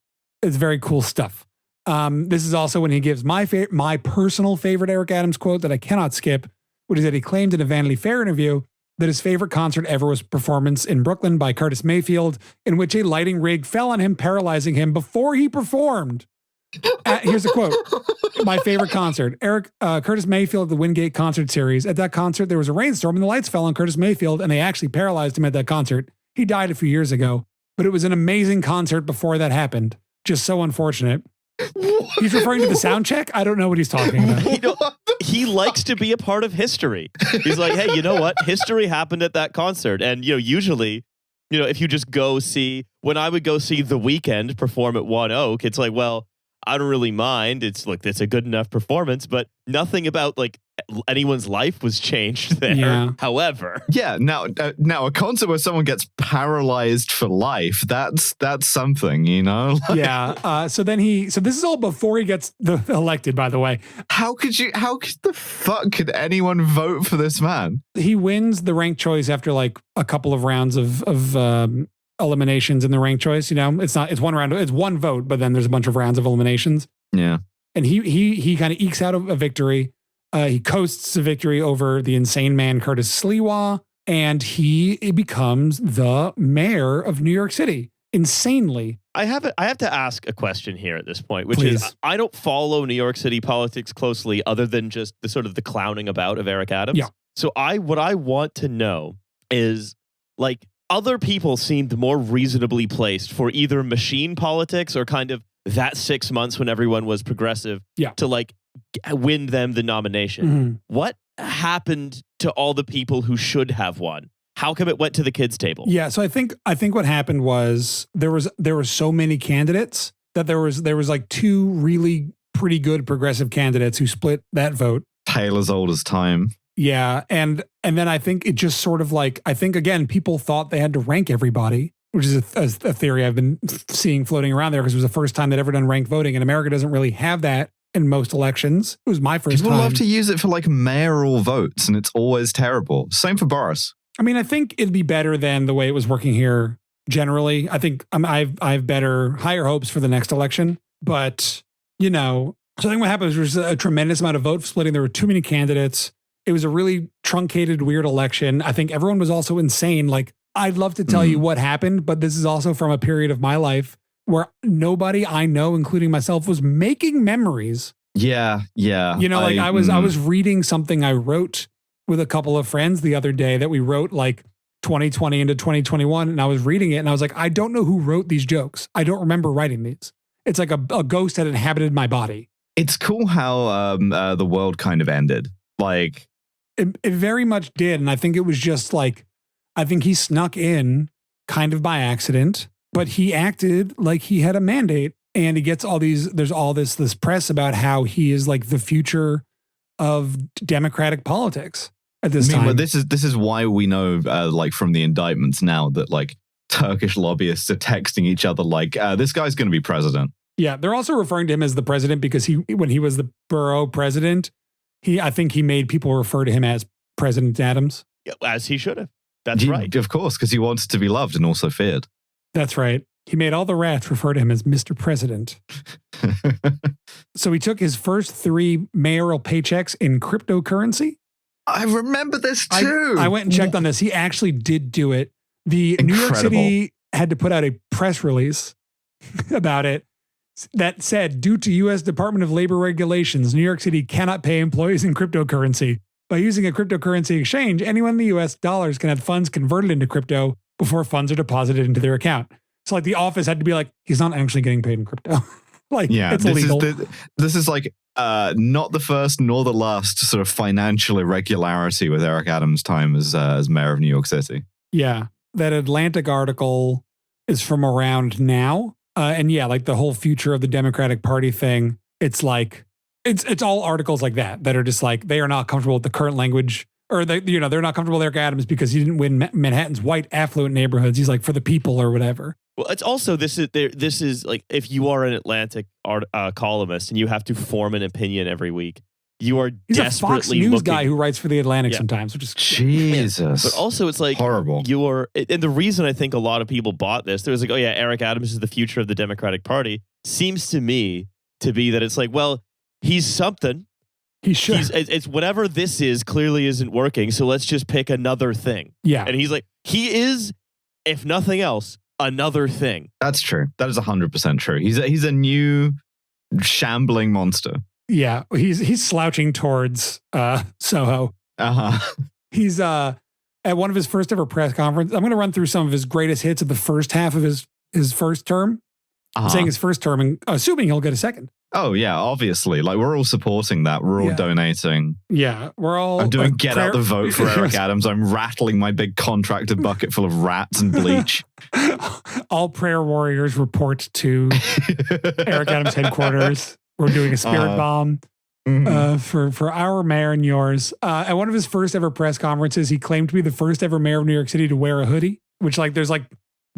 It's very cool stuff. This is also when he gives my personal favorite Eric Adams quote that I cannot skip, which is that he claimed in a Vanity Fair interview that his favorite concert ever was a performance in Brooklyn by Curtis Mayfield, in which a lighting rig fell on him, paralyzing him before he performed. Here's a quote. My favorite concert. Curtis Mayfield at the Wingate concert series. At that concert, there was a rainstorm and the lights fell on Curtis Mayfield and they actually paralyzed him at that concert. He died a few years ago, but it was an amazing concert before that happened. Just so unfortunate. He's referring to the sound check? I don't know what he's talking about. He likes to be a part of history. He's like, hey, you know what? History happened at that concert. And, usually, if you just go see, when I would go see The Weeknd perform at One Oak, it's like, well, I don't really mind. It's like, it's a good enough performance, but nothing about like anyone's life was changed there. Yeah. However. Yeah. Now a concert where someone gets paralyzed for life, that's something, Yeah. So this is all before he gets elected, by the way. How the fuck could anyone vote for this man? He wins the ranked choice after like a couple of rounds of eliminations in the ranked choice. It's one round, it's one vote, but then there's a bunch of rounds of eliminations. Yeah. And he kind of ekes out a victory. He coasts a victory over the insane man, Curtis Sliwa, and he becomes the mayor of New York City. Insanely. I have to ask a question here at this point, which Please. is I don't follow New York City politics closely other than just the sort of the clowning about of Eric Adams. Yeah. So what I want to know is like other people seemed more reasonably placed for either machine politics or kind of that 6 months when everyone was progressive to like win them the nomination. Mm-hmm. What happened to all the people who should have won? How come it went to the kids' table? Yeah, so I think what happened was there were so many candidates that there was like two really pretty good progressive candidates who split that vote. Tale as old as time. Yeah, and then I think it just sort of like, I think again people thought they had to rank everybody, which is a theory I've been seeing floating around there because it was the first time they'd ever done ranked voting, and America doesn't really have that in most elections. It was my first time. People love to use it for like mayoral votes, and it's always terrible. Same for Boris. I mean, I think it'd be better than the way it was working here generally. I think I've higher hopes for the next election, but so I think what happened was there was a tremendous amount of vote splitting. There were too many candidates. It was a really truncated, weird election. I think everyone was also insane. Like, I'd love to tell you what happened, but this is also from a period of my life where nobody I know, including myself, was making memories. Yeah. I was reading something I wrote with a couple of friends the other day that we wrote like 2020 into 2021. And I was reading it and I was like, I don't know who wrote these jokes. I don't remember writing these. It's like a ghost had inhabited my body. It's cool how the world kind of ended. Like, It very much did. And I think it was just like, I think he snuck in kind of by accident, but he acted like he had a mandate, and he gets there's all this press about how he is like the future of democratic politics at this time. But this is why we know, like from the indictments now, that like Turkish lobbyists are texting each other like, this guy's going to be president. Yeah. They're also referring to him as the president because when he was the borough president, I think he made people refer to him as President Adams. As he should have. That's right. Of course, because he wanted to be loved and also feared. That's right. He made all the rats refer to him as Mr. President. So he took his first 3 mayoral paychecks in cryptocurrency. I remember this too. I went and checked on this. He actually did do it. The New York City had to put out a press release about it that said, due to U.S. Department of Labor regulations, New York City cannot pay employees in cryptocurrency. By using a cryptocurrency exchange, anyone in the U.S. dollars can have funds converted into crypto before funds are deposited into their account. So like the office had to be like, he's not actually getting paid in crypto. Like, it's illegal. This is like not the first nor the last sort of financial irregularity with Eric Adams' time as mayor of New York City. Yeah. That Atlantic article is from around now. And yeah, like the whole future of the Democratic Party thing, it's like, it's all articles like that are just like, they are not comfortable with the current language, or they're not comfortable with Eric Adams because he didn't win Manhattan's white affluent neighborhoods. He's like for the people or whatever. Well, it's also, this is like, if you are an Atlantic columnist and you have to form an opinion every week, you are He's desperately a Fox News looking, guy who writes for the Atlantic sometimes, which is Jesus. But also, it's like horrible. And the reason I think a lot of people bought this, there was like, oh yeah, Eric Adams is the future of the Democratic Party. Seems to me to be that it's like, well, he's something. He should. It's whatever this is clearly isn't working. So let's just pick another thing. Yeah. And he's like, he is, if nothing else, another thing. That's true. That is 100% true. He's a new shambling monster. Yeah, he's slouching towards Soho. He's at one of his first ever press conferences. I'm going to run through some of his greatest hits of the first half of his first term. I'm saying his first term, and assuming he'll get a second. Oh yeah, obviously. Like we're all supporting that. We're all donating. Yeah, we're all. I'm doing get out the vote for Eric Adams. I'm rattling my big contractor bucket full of rats and bleach. All prayer warriors report to Eric Adams headquarters. We're doing a spirit bomb for our mayor and yours. At one of his first ever press conferences, he claimed to be the first ever mayor of New York City to wear a hoodie, which like there's like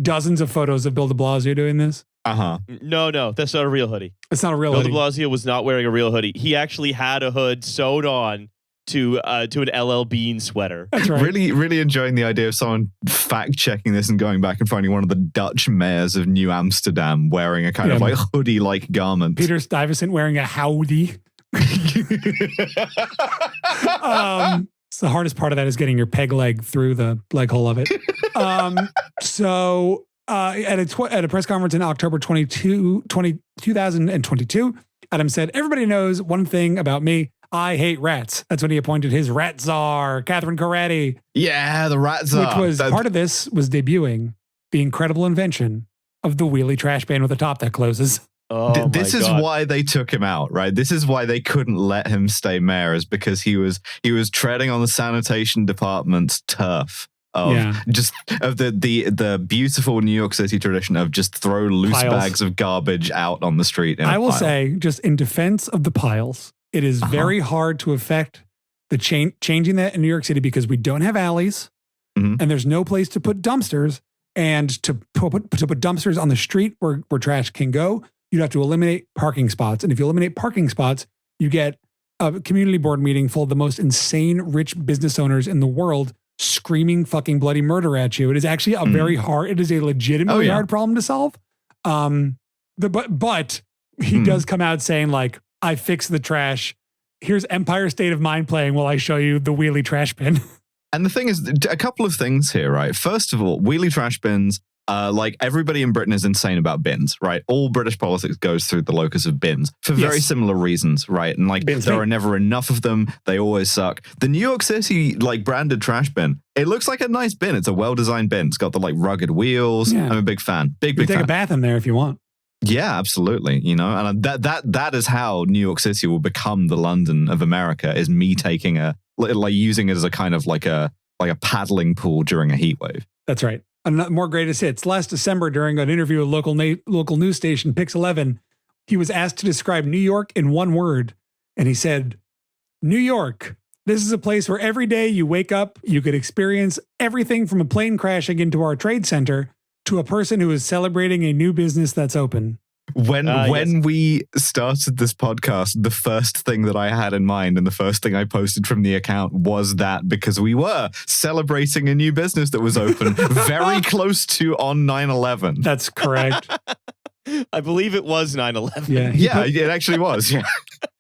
dozens of photos of Bill de Blasio doing this. No, that's not a real hoodie. It's not a real hoodie. Bill de Blasio was not wearing a real hoodie. He actually had a hood sewed on to an LL Bean sweater. That's right. Really, really enjoying the idea of someone fact checking this and going back and finding one of the Dutch mayors of New Amsterdam wearing a kind of like hoodie like garment. Peter Stuyvesant wearing a howdy. So the hardest part of that is getting your peg leg through the leg hole of it. At a press conference in October 2022, Adams said, "Everybody knows one thing about me. I hate rats." That's when he appointed his rat czar, Catherine Corradi. Yeah, the rat czar. Which was part of this was debuting the incredible invention of the wheelie trash bin with a top that closes. This is why they took him out, right? This is why they couldn't let him stay mayor, is because he was treading on the sanitation department's turf of the beautiful New York City tradition of just throw loose bags of garbage out on the street. I will say, just in defense of the piles, it is very hard to affect the changing that in New York City because we don't have alleys and there's no place to put dumpsters. And to put dumpsters on the street where trash can go, you'd have to eliminate parking spots. And if you eliminate parking spots, you get a community board meeting full of the most insane rich business owners in the world screaming fucking bloody murder at you. It is actually a very hard, it is a legitimately hard problem to solve. But he does come out saying like, I fixed the trash. Here's Empire State of Mind playing while I show you the wheelie trash bin. And the thing is, a couple of things here, right? First of all, wheelie trash bins, like everybody in Britain is insane about bins, right? All British politics goes through the locus of bins for very similar reasons, right? And like there are never enough of them. They always suck. The New York City like branded trash bin, it looks like a nice bin. It's a well-designed bin. It's got the like rugged wheels. Yeah. I'm a big fan. Big fan. Take a bath in there if you want. Yeah, absolutely. You know, and that is how New York City will become the London of America, is me taking using it as a kind of like a paddling pool during a heat wave. That's right. More greatest hits. Last December, during an interview with local news station Pix 11, he was asked to describe New York in one word, and he said, "New York. This is a place where every day you wake up, you could experience everything from a plane crashing into our trade center to a person who is celebrating a new business that's open." When we started this podcast, the first thing that I had in mind and the first thing I posted from the account was that, because we were celebrating a new business that was open very close to on 9/11. That's correct. I believe it was 9/11. Yeah, it actually was. Yeah.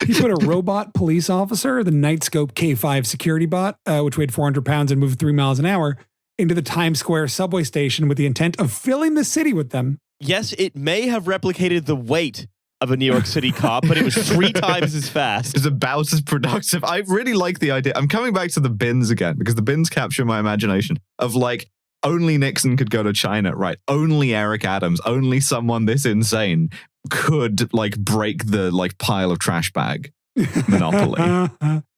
He put a robot police officer, the Nightscope K5 security bot, which weighed 400 pounds and moved 3 miles an hour, into the Times Square subway station with the intent of filling the city with them. Yes, it may have replicated the weight of a New York City cop, but it was 3 times as fast. It's about as productive. I really like the idea. I'm coming back to the bins again, because the bins capture my imagination of like, only Nixon could go to China, right? Only Eric Adams, only someone this insane could like break the like pile of trash bag. monopoly.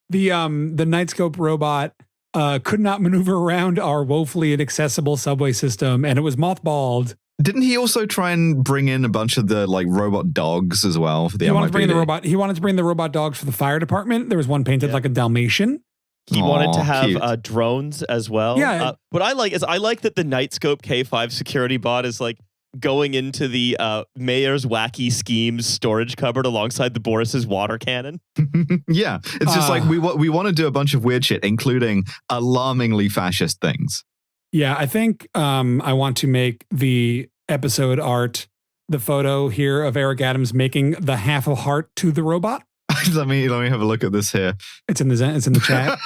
The Nightscope robot could not maneuver around our woefully inaccessible subway system, and it was mothballed. Didn't he also try and bring in a bunch of the like robot dogs as well for the He NYPD? wanted to bring the robot dogs for the fire department. There was one painted like a Dalmatian. He wanted to have drones as well. Yeah. What I like is that the Nightscope K5 security bot is like going into the mayor's wacky schemes storage cupboard alongside the Boris's water cannon. Yeah, it's just like we want to do a bunch of weird shit, including alarmingly fascist things. Yeah, I think I want to make the episode art the photo here of Eric Adams making the half a heart to the robot. let me have a look at this here. It's in the chat.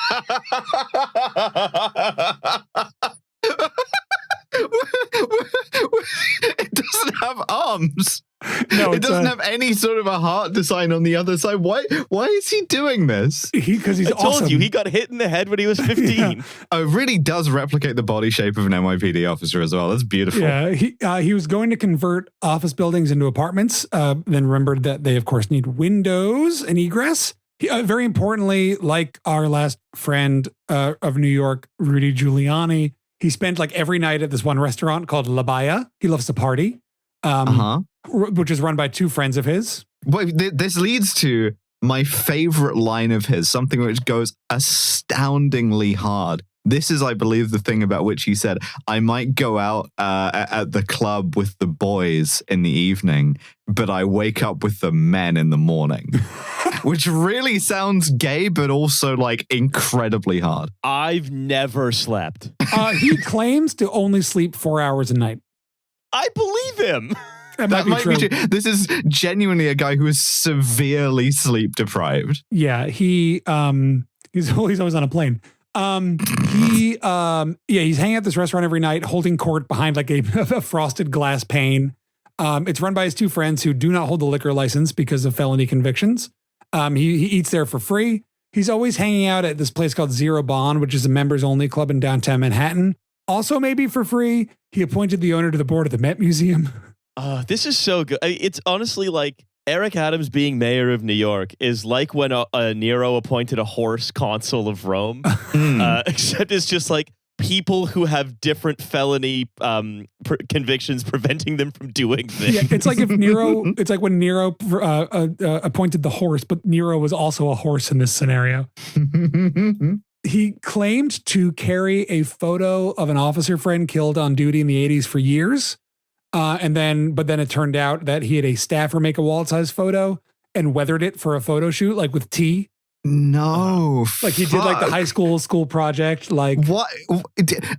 It doesn't have arms. No, it doesn't have any sort of a heart design on the other side. Why is he doing this? Because he's awesome. I told you, he got hit in the head when he was 15. Yeah. Oh, it really does replicate the body shape of an NYPD officer as well. That's beautiful. Yeah, he was going to convert office buildings into apartments, then remembered that they, of course, need windows and egress. Very importantly, like our last friend of New York, Rudy Giuliani, he spent like every night at this one restaurant called La Baia. He loves to party, which is run by two friends of his. Well, this leads to my favorite line of his, something which goes astoundingly hard. This is, I believe, the thing about which he said, I might go out at the club with the boys in the evening, but I wake up with the men in the morning. Which really sounds gay, but also like incredibly hard. I've never slept. He claims to only sleep 4 hours a night. I believe him. That might be true. This is genuinely a guy who is severely sleep deprived. Yeah, he's always on a plane. He's hanging at this restaurant every night, holding court behind like a frosted glass pane. It's run by his two friends who do not hold the liquor license because of felony convictions. He eats there for free. He's always hanging out at this place called Zero Bond, which is a members only club in downtown Manhattan. Also, maybe for free, he appointed the owner to the board of the Met Museum. This is so good. It's honestly like Eric Adams being mayor of New York is like when Nero appointed a horse consul of Rome, except it's just like people who have different felony convictions preventing them from doing things. Yeah, it's like when Nero appointed the horse, but Nero was also a horse in this scenario. He claimed to carry a photo of an officer friend killed on duty in the 80s for years. But then it turned out that he had a staffer make a wall-size photo and weathered it for a photo shoot, like with tea. No, like he did like the high school project. Like what?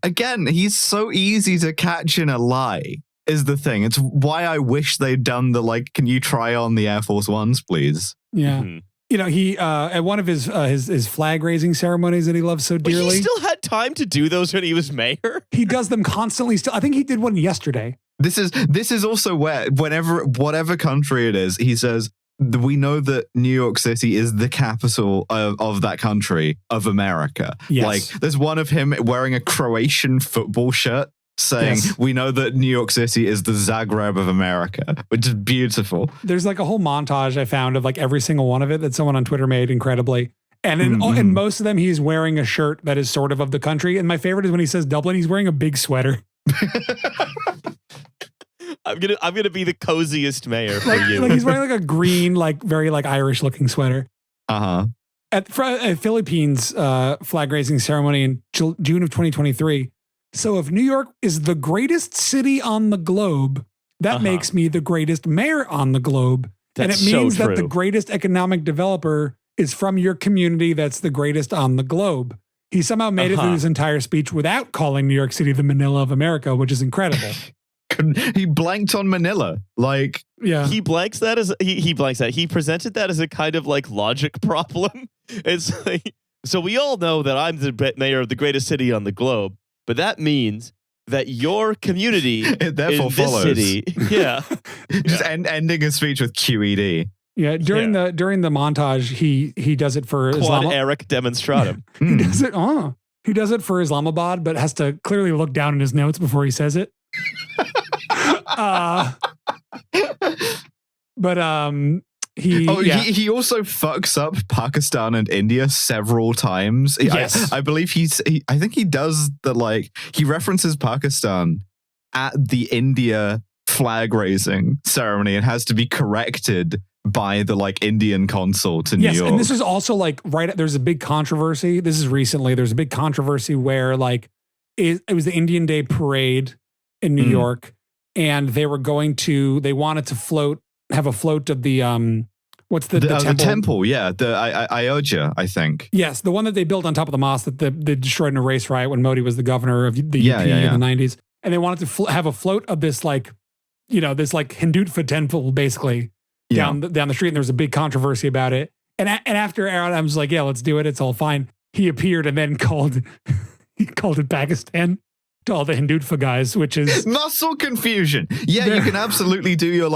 Again, he's so easy to catch in a lie. Is the thing. It's why I wish they'd done the like. Can you try on the Air Force Ones, please? Yeah. Mm-hmm. You know, he at one of his flag raising ceremonies that he loves so dearly. But he still had time to do those when he was mayor. He does them constantly. Still, I think he did one yesterday. This is also where whatever country it is, he says, we know that New York City is the capital of that country, of America. Yes. Like there's one of him wearing a Croatian football shirt saying, we know that New York City is the Zagreb of America, which is beautiful. There's like a whole montage I found of like every single one of it that someone on Twitter made incredibly. And in most of them, he's wearing a shirt that is sort of the country. And my favorite is when he says Dublin, he's wearing a big sweater. I'm gonna be the coziest mayor for you. Like he's wearing like a green, like very like Irish looking sweater. At Philippines flag raising ceremony in June of 2023. So if New York is the greatest city on the globe, that makes me the greatest mayor on the globe. That's and it means so that the greatest economic developer is from your community that's the greatest on the globe. He somehow made it through his entire speech without calling New York City the Manila of America, which is incredible. He blanked on Manila. Like, yeah, he blanks that as he blanks that. He presented that as a kind of like logic problem. It's like, so we all know that I'm the mayor of the greatest city on the globe, but that means that your community it therefore in follows. This city, just ending his speech with QED. Yeah, during the montage, he does it for Quad Eric demonstratum. He does it for Islamabad, but has to clearly look down in his notes before he says it. He also fucks up Pakistan and India several times. Yes. I believe I think he does he references Pakistan at the India flag raising ceremony and has to be corrected by the Indian consul to New York. Yes, and this is also there's a big controversy. This is recently. There's a big controversy where it was the Indian Day parade in New York, and they wanted to have a float of the what's the temple? The temple, yeah, the Ayodhya, I think. Yes, the one that they built on top of the mosque that they destroyed in a race riot when Modi was the governor of the UP in the 90s. And they wanted to have a float of this this Hindutva temple basically down the street, and there was a big controversy about it. And after Aaron, I was like, yeah, let's do it. It's all fine. He appeared and then called it Pakistan to all the Hindutva guys, which is muscle confusion. Yeah, you can absolutely do your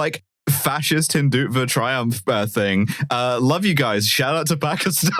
fascist Hindutva triumph thing. Love you guys. Shout out to Pakistan.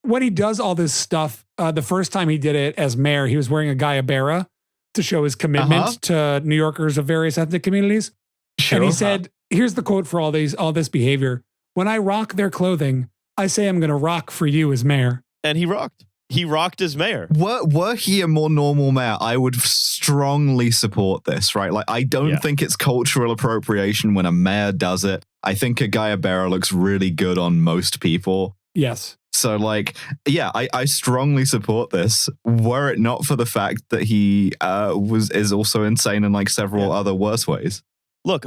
When he does all this stuff, the first time he did it as mayor, he was wearing a Gayabera to show his commitment to New Yorkers of various ethnic communities. Sure. And he said, here's the quote for all this behavior. When I rock their clothing, I say I'm going to rock for you as mayor. And he rocked. He rocked as mayor. Were he a more normal mayor, I would strongly support this, right? I don't think it's cultural appropriation when a mayor does it. I think a Gayabera looks really good on most people. Yes. So I strongly support this. Were it not for the fact that he is also insane in several other worse ways. Look,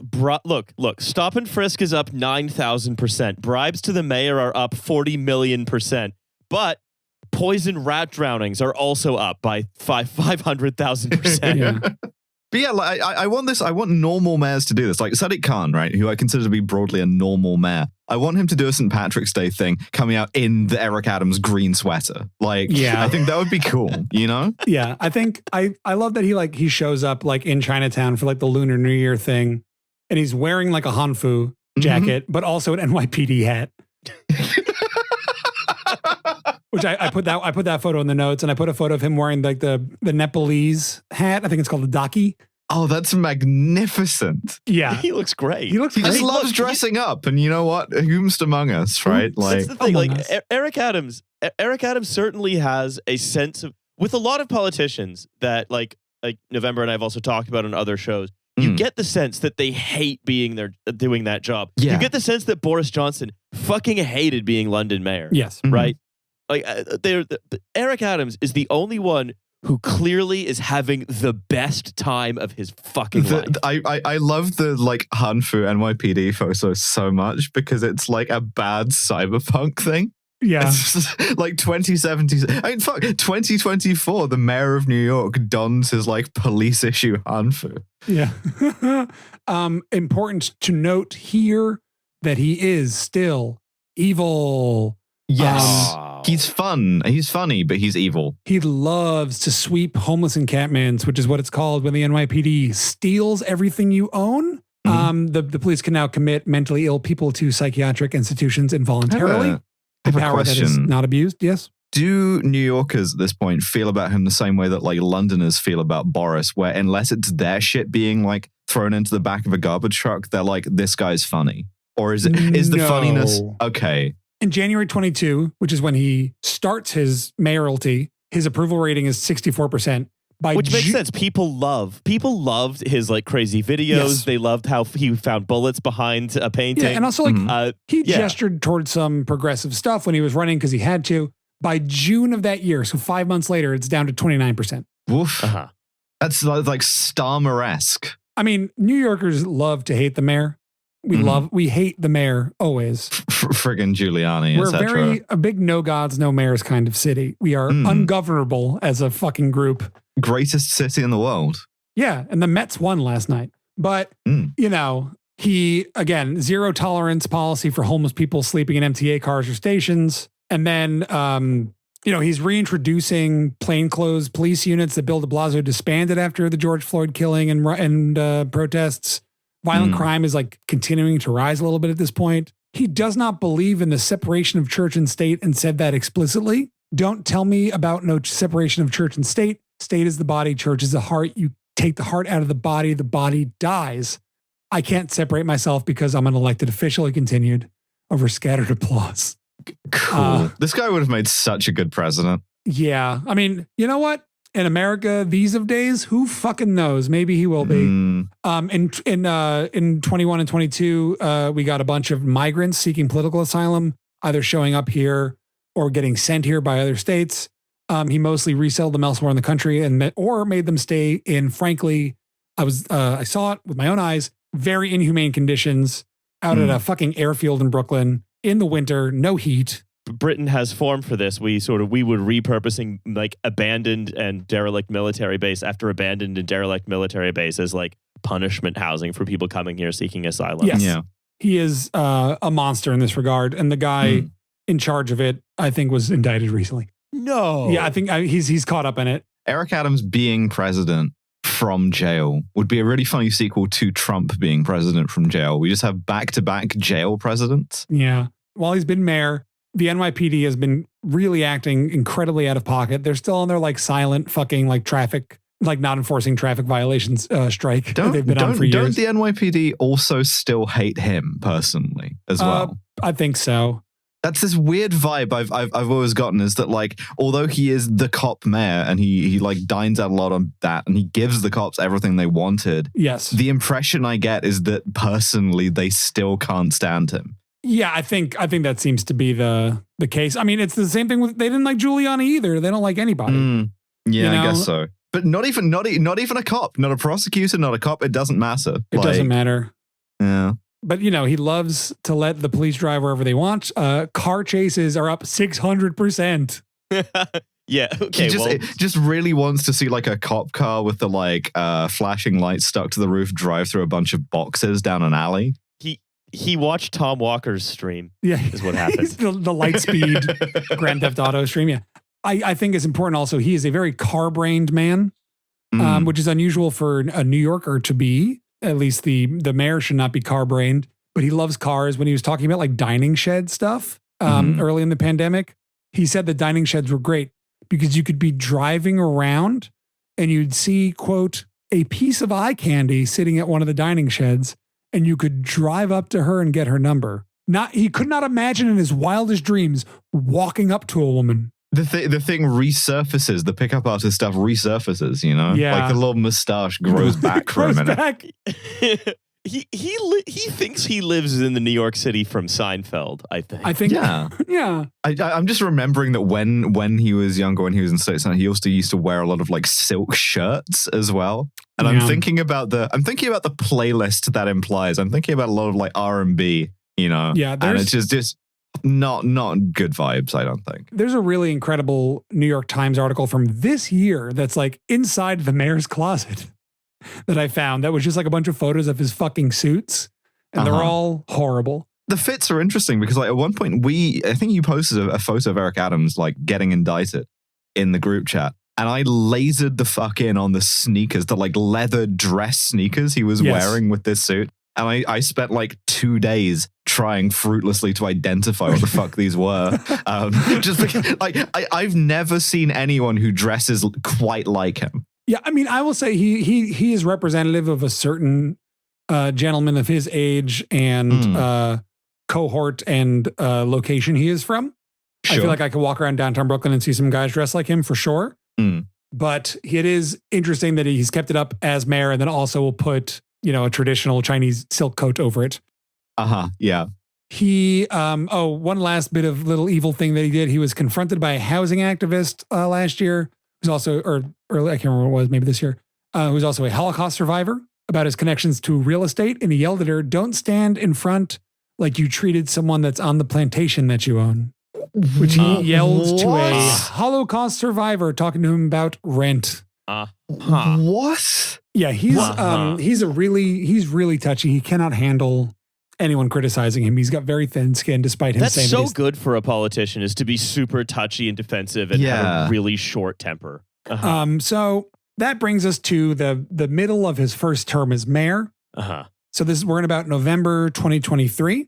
stop and frisk is up 9,000%. Bribes to the mayor are up 40 million%. But poison rat drownings are also up by 500,000%. Yeah. But yeah, I want this. I want normal mayors to do this. Sadiq Khan, right, who I consider to be broadly a normal mayor. I want him to do a St. Patrick's Day thing, coming out in the Eric Adams green sweater. I think that would be cool. You know? Yeah, I think I love that he shows up in Chinatown for the Lunar New Year thing, and he's wearing a Hanfu jacket, but also an NYPD hat. Which I put that photo in the notes, and I put a photo of him wearing the Nepalese hat. I think it's called the Daki. Oh, that's magnificent. Yeah. He looks great. He just loves dressing up, and you know what? Whomst among us, right? That's the thing. Eric Adams certainly has a sense of, with a lot of politicians that like November and I've also talked about on other shows, you get the sense that they hate being there doing that job. Yeah. You get the sense that Boris Johnson fucking hated being London mayor. Yes. Right? Eric Adams is the only one who clearly is having the best time of his fucking life. I love the Hanfu NYPD photo so much because it's a bad cyberpunk thing. Yeah. It's just 2070. 2024, the mayor of New York dons his police issue Hanfu. Yeah. Important to note here that he is still evil. Yes. He's fun. He's funny, but he's evil. He loves to sweep homeless encampments, which is what it's called when the NYPD steals everything you own. The police can now commit mentally ill people to psychiatric institutions involuntarily. I have a power question. That is not abused. Yes. Do New Yorkers at this point feel about him the same way that Londoners feel about Boris, where unless it's their shit being thrown into the back of a garbage truck, they're this guy's funny? Or is the funniness okay? In January 22, which is when he starts his mayoralty, his approval rating is 64%. Which makes sense. People loved his crazy videos. Yes. They loved how he found bullets behind a painting. Yeah, and also he gestured towards some progressive stuff when he was running because he had to. By June of that year, so 5 months later, it's down to 29%. Woof. That's Starmer-esque. I mean, New Yorkers love to hate the mayor. We hate the mayor always. Friggin' Giuliani, We're a big no gods, no mayors kind of city. We are ungovernable as a fucking group. Greatest city in the world. Yeah, and the Mets won last night. But, he, again, zero tolerance policy for homeless people sleeping in MTA cars or stations. And then, he's reintroducing plainclothes police units that Bill de Blasio disbanded after the George Floyd killing and protests. Violent crime is continuing to rise a little bit at this point. He does not believe in the separation of church and state and said that explicitly. Don't tell me about no separation of church and state. State is the body, church is the heart. You take the heart out of the body dies. I can't separate myself because I'm an elected official, he continued, over scattered applause. Cool. This guy would have made such a good president. Yeah. I mean, you know what? In America these of days, who fucking knows? Maybe he will be. In 21 and 22, we got a bunch of migrants seeking political asylum, either showing up here or getting sent here by other states. He mostly resettled them elsewhere in the country or made them stay in, frankly, I saw it with my own eyes, very inhumane conditions out at a fucking airfield in Brooklyn in the winter, no heat. Britain has formed for this. We would repurposing like abandoned and derelict military base after abandoned and derelict military base as like punishment housing for people coming here seeking asylum. Yes. Yeah. He is a monster in this regard. And the guy in charge of it, I think, was indicted recently. No. Yeah, I think he's caught up in it. Eric Adams being president from jail would be a really funny sequel to Trump being president from jail. We just have back-to-back jail presidents. Yeah. While he's been mayor, the NYPD has been really acting incredibly out of pocket. They're still on their like silent fucking like traffic, like not enforcing traffic violations strike that they've been on for years. Don't the NYPD also still hate him personally as well? I think so. That's this weird vibe I've always gotten, is that like, although he is the cop mayor and he like dines out a lot on that and he gives the cops everything they wanted. Yes. The impression I get is that personally they still can't stand him. Yeah, I think that seems to be the case. I mean, it's the same thing with, they didn't like Giuliani either. They don't like anybody. Yeah, You know? I guess so. But not even a cop, not a prosecutor, not a cop. It doesn't matter. It doesn't matter. Yeah. But, you know, he loves to let the police drive wherever they want. Car chases are up 600%. Yeah. Okay. He just really wants to see like a cop car with the like flashing lights stuck to the roof drive through a bunch of boxes down an alley. He watched Tom Walker's stream. Yeah. Is what happened. the Lightspeed Grand Theft Auto stream. Yeah. I think it's important also. He is a very car-brained man, which is unusual for a New Yorker to be. At least the mayor should not be car-brained, but he loves cars. When he was talking about like dining shed stuff early in the pandemic, he said the dining sheds were great because you could be driving around and you'd see, quote, a piece of eye candy sitting at one of the dining sheds, and you could drive up to her and get her number. He could not imagine in his wildest dreams walking up to a woman. The thing resurfaces, the pickup artist stuff resurfaces, you know? Yeah. Like the little mustache grows back for a minute. Back. He thinks he lives in the New York City from Seinfeld, I think. Yeah. Yeah. I'm just remembering that when he was younger, when he was in States, he also used to wear a lot of like silk shirts as well. And I'm thinking about the playlist that implies. I'm thinking about a lot of like R&B, you know? Yeah. And it's just not good vibes, I don't think. There's a really incredible New York Times article from this year that's like inside the mayor's closet that I found that was just like a bunch of photos of his fucking suits, and they're all horrible. The fits are interesting because like at one point I think you posted a photo of Eric Adams like getting indicted in the group chat, and I lasered the fuck in on the sneakers, the like leather dress sneakers he was wearing with this suit. And I spent like 2 days trying fruitlessly to identify what the fuck these were. Just because, like, I've never seen anyone who dresses quite like him. Yeah, I mean, I will say he is representative of a certain gentleman of his age and cohort and location he is from. Sure. I feel like I could walk around downtown Brooklyn and see some guys dressed like him for sure. But it is interesting that he's kept it up as mayor and then also will put, you know, a traditional Chinese silk coat over it. Yeah. He, one last bit of little evil thing that he did. He was confronted by a housing activist last year, who's also, or early, I can't remember what it was, maybe this year, who's also a Holocaust survivor, about his connections to real estate. And he yelled at her, "Don't stand in front like you treated someone that's on the plantation that you own." Which he yelled to a Holocaust survivor talking to him about rent. What? Yeah, he's really touchy. He cannot handle anyone criticizing him. He's got very thin skin, despite him saying that's so good for a politician, is to be super touchy and defensive and have a really short temper. So that brings us to the middle of his first term as mayor. So we're in about November 2023.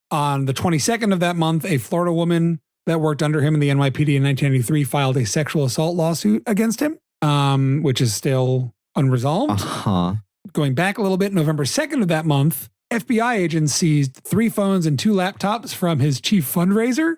On the 22nd of that month, a Florida woman that worked under him in the NYPD in 1983 filed a sexual assault lawsuit against him, which is still unresolved. Going back a little bit, November 2nd of that month, FBI agents seized 3 phones and 2 laptops from his chief fundraiser.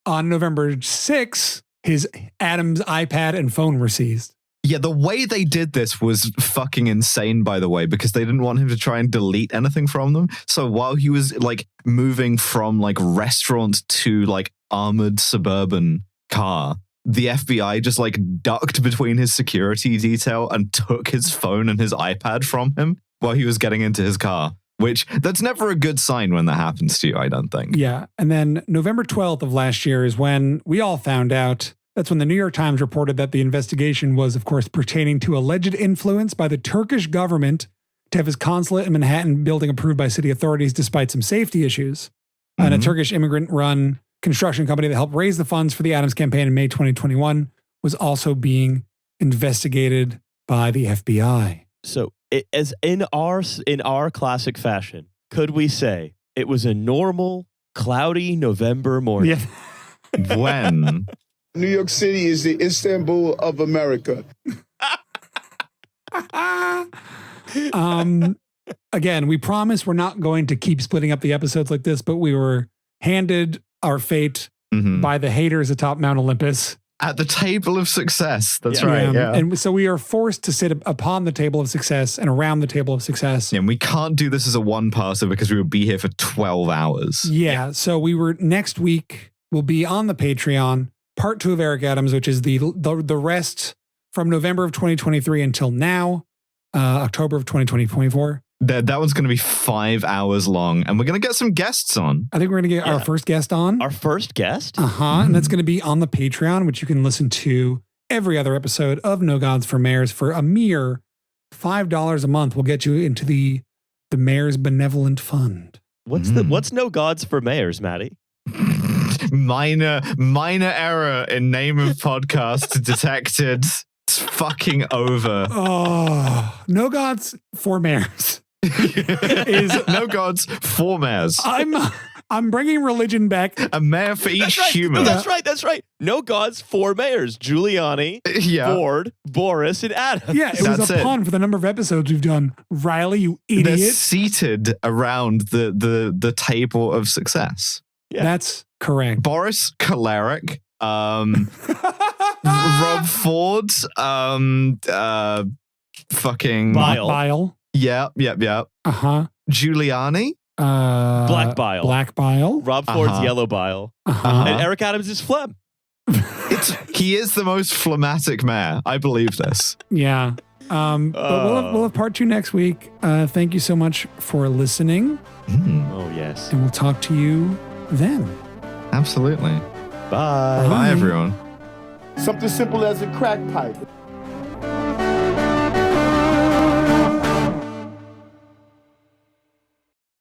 On November 6th, his Adams iPad and phone were seized. Yeah, the way they did this was fucking insane, by the way, because they didn't want him to try and delete anything from them. So while he was like moving from like restaurant to like armored suburban car, the FBI just like ducked between his security detail and took his phone and his iPad from him while he was getting into his car, which that's never a good sign when that happens to you, I don't think. Yeah. And then November 12th of last year is when we all found out. That's when the New York Times reported that the investigation was, of course, pertaining to alleged influence by the Turkish government to have his consulate in Manhattan building approved by city authorities despite some safety issues. And a Turkish immigrant-run construction company that helped raise the funds for the Adams campaign in May 2021 was also being investigated by the FBI. So, as in our classic fashion, could we say it was a normal, cloudy November morning? Yeah. When? New York City is the Istanbul of America. Again, we promise we're not going to keep splitting up the episodes like this, but we were handed our fate by the haters atop Mount Olympus. At the table of success. That's right. Yeah. And so we are forced to sit upon the table of success and around the table of success. Yeah, and we can't do this as a one-parter because we would be here for 12 hours. Yeah. So next week, we'll be on the Patreon. Part 2 of Eric Adams, which is the rest from November of 2023 until now, October of 2024. That one's going to be 5 hours long, and we're going to get some guests on. I think we're going to get our first guest on. Our first guest? And that's going to be on the Patreon, which you can listen to every other episode of No Gods for Mayors for a mere $5 a month. We'll get you into the Mayor's Benevolent Fund. What's No Gods for Mayors, Mattie? Minor error in name of podcast detected. It's fucking over. Oh, No Gods for Mayors is No Gods for Mayors. I'm bringing religion back. A mayor for each human. No, that's right. No Gods for Mayors. Giuliani, Ford, Boris, and Adams. Yeah, it was a pun for the number of episodes we've done. Riley, you idiot. They're seated around the table of success. Yeah. That's correct. Boris, choleric. Rob Ford, fucking Bile. Yeah. Giuliani, Black bile. Rob Ford's yellow bile. And Eric Adams is phlegm. He is the most phlegmatic mayor. I believe this. Yeah. But we'll have part 2 next week. Thank you so much for listening. Oh yes. And we'll talk to you then. Absolutely. Bye. Bye everyone. Something simple as a crack pipe.